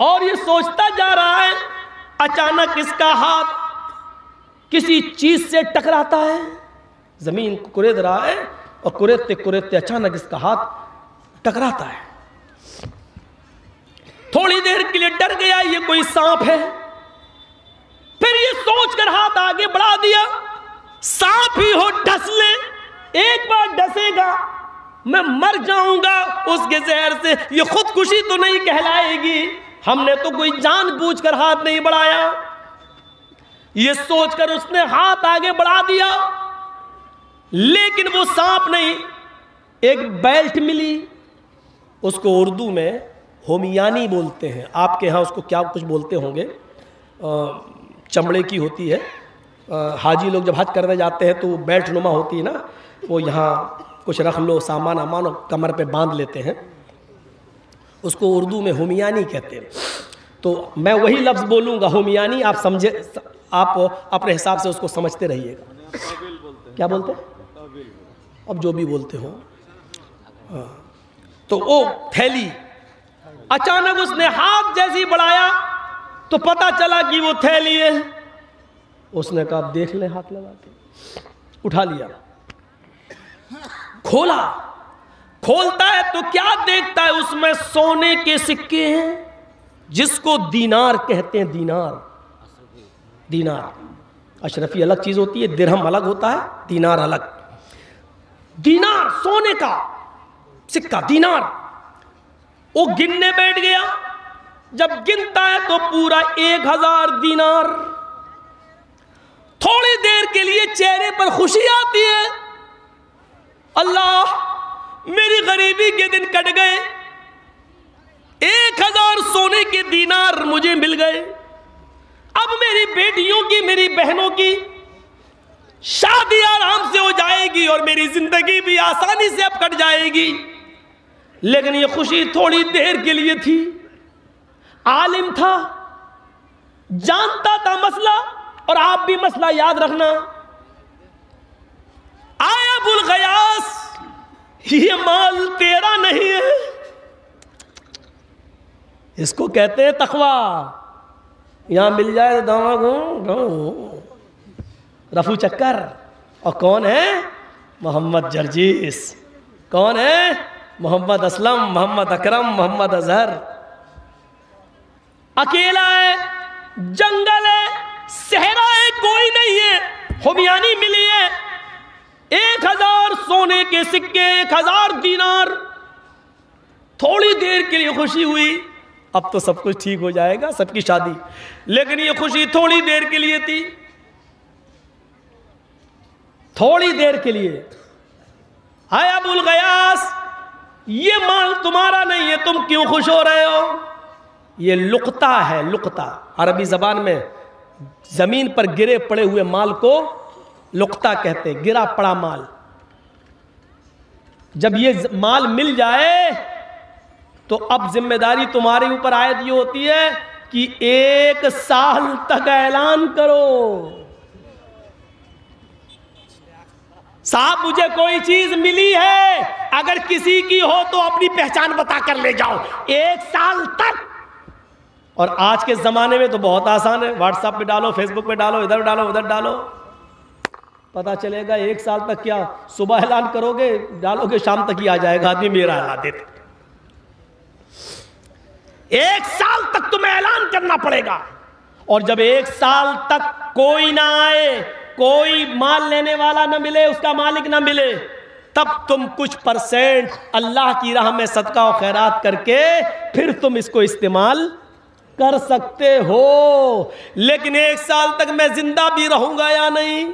اور یہ سوچتا جا رہا ہے، اچانک اس کا ہاتھ کسی چیز سے ٹکراتا ہے، زمین کو کورد رہا ہے اور کوریدتے کوریدتے اچانک اس کا ہاتھ ٹکراتا ہے۔ تھوڑی دیر کے لیے ڈر گیا، یہ کوئی سانپ ہے، پھر یہ سوچ کر ہاتھ آگے بڑھا دیا، سانپ ہی ہو ڈس لے، ایک بار ڈسے گا میں مر جاؤں گا اس کے زہر سے، یہ خودکشی تو نہیں کہلائے گی، ہم نے تو کوئی جان بوجھ کر ہاتھ نہیں بڑھایا۔ یہ سوچ کر اس نے ہاتھ آگے بڑھا دیا، لیکن وہ سانپ نہیں، ایک بیلٹ ملی، اس کو اردو میں ہومیانی بولتے ہیں، آپ کے ہاں اس کو کیا کچھ بولتے ہوں گے، چمڑے کی ہوتی ہے، حاجی لوگ جب حج کرنے جاتے ہیں تو وہ بیلٹ نما ہوتی ہے نا، وہ یہاں کچھ رکھ لو سامان امان اور کمر پہ باندھ لیتے ہیں، اس کو اردو میں ہومیانی کہتے ہیں۔ تو میں وہی لفظ بولوں گا ہومیانی، آپ سمجھے، آپ اپنے حساب سے اس کو سمجھتے رہیے گا۔ کیا بولتے ہیں؟ اب جو بھی بولتے ہو۔ تو وہ تھیلی، اچانک اس نے ہاتھ جیسی بڑھایا تو پتا چلا کہ وہ تھیلی ہے، اس نے کہا دیکھ لیں، ہاتھ لگا کے اٹھا لیا، کھولا، کھولتا ہے تو کیا دیکھتا ہے، اس میں سونے کے سکے ہیں، جس کو دینار کہتے ہیں، دینار، دینار، اشرفی الگ چیز ہوتی ہے، درہم الگ ہوتا ہے، دینار الگ، دینار سونے کا سکہ، دینار۔ وہ گننے بیٹھ گیا، جب گنتا ہے تو پورا 1000 دینار۔ تھوڑی دیر کے لیے چہرے پر خوشی آتی ہے، اللہ میری غریبی کے دن کٹ گئے، 1000 سونے کے دینار مجھے مل گئے، اب میری بیٹیوں کی، میری بہنوں کی شادی آرام سے ہو جائے گی اور میری زندگی بھی آسانی سے اب کٹ جائے گی۔ لیکن یہ خوشی تھوڑی دیر کے لیے تھی۔ عالم تھا، جانتا تھا مسئلہ، اور آپ بھی مسئلہ یاد رکھنا۔ آیا ابو الغیاث، یہ مال تیرا نہیں ہے، اس کو کہتے ہیں تقویٰ۔ یہاں مل جائے تو داما گھوم رفو چکر. اور کون ہے؟ محمد جرجیس. کون ہے؟ محمد اسلم، محمد اکرم، محمد اظہر. اکیلا ہے، جنگل ہے، صحرا ہے، کوئی نہیں ہے. ہمیانی ملی ہے، 1000 سونے کے سکے، 1000 دینار. تھوڑی دیر کے لیے خوشی ہوئی، اب تو سب کچھ ٹھیک ہو جائے گا، سب کی شادی. لیکن یہ خوشی تھوڑی دیر کے لیے تھی، تھوڑی دیر کے لیے. اے ابو الغیاث، یہ مال تمہارا نہیں ہے، تم کیوں خوش ہو رہے ہو؟ یہ لقطہ ہے. لقطہ عربی زبان میں زمین پر گرے پڑے ہوئے مال کو لقطہ کہتے، گرا پڑا مال. جب یہ مال مل جائے تو اب ذمہ داری تمہارے اوپر عائد یہ ہوتی ہے کہ 1 سال تک اعلان کرو، صاحب مجھے کوئی چیز ملی ہے، اگر کسی کی ہو تو اپنی پہچان بتا کر لے جاؤ. 1 سال تک. اور آج کے زمانے میں تو بہت آسان ہے، واٹس ایپ پہ ڈالو، فیس بک پہ ڈالو، ادھر ڈالو ادھر ڈالو، پتا چلے گا. 1 سال تک کیا، صبح اعلان کرو گے، ڈالو گے، شام تک ہی آ جائے گا آدمی میرا اعلان دیتا. 1 سال تک تمہیں اعلان کرنا پڑے گا. اور جب 1 سال تک کوئی نہ آئے، کوئی مال لینے والا نہ ملے، اس کا مالک نہ ملے، تب تم کچھ پرسنٹ اللہ کی راہ میں صدقہ و خیرات کر کے پھر تم اس کو استعمال کر سکتے ہو. لیکن 1 سال تک میں زندہ بھی رہوں گا یا نہیں؟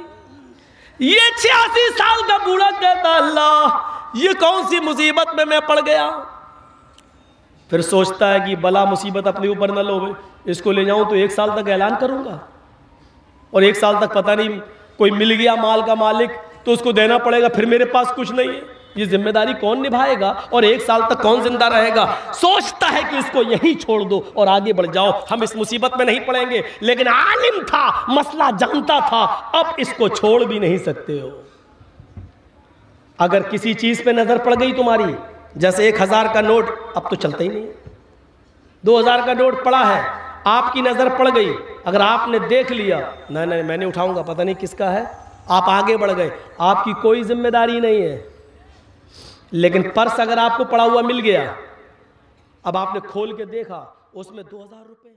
یہ 86 سال کا بوڑھا کہتا اللہ یہ کون سی مصیبت میں پڑ گیا. پھر سوچتا ہے کہ بلا مصیبت اپنے اوپر نہ لو، اس کو لے جاؤں تو 1 سال تک اعلان کروں گا، اور 1 سال تک پتہ نہیں کوئی مل گیا مال کا مالک تو اس کو دینا پڑے گا، پھر میرے پاس کچھ نہیں ہے. یہ ذمہ داری کون نبھائے گا؟ اور 1 سال تک کون زندہ رہے گا؟ سوچتا ہے کہ اس کو یہیں چھوڑ دو اور آگے بڑھ جاؤ، ہم اس مصیبت میں نہیں پڑیں گے. لیکن عالم تھا، مسئلہ جانتا تھا، اب اس کو چھوڑ بھی نہیں سکتے ہو. اگر کسی چیز پہ نظر پڑ گئی تمہاری، جیسے 1000 کا نوٹ اب تو چلتا ہی نہیں، 2000 کا نوٹ پڑا ہے، آپ کی نظر پڑ گئی، اگر آپ نے دیکھ لیا نہیں میں نہیں اٹھاؤں گا، پتہ نہیں کس کا ہے، آپ آگے بڑھ گئے، آپ کی کوئی ذمہ داری نہیں ہے. لیکن پرس اگر آپ کو پڑا ہوا مل گیا، اب آپ نے کھول کے دیکھا، اس میں 2000 روپے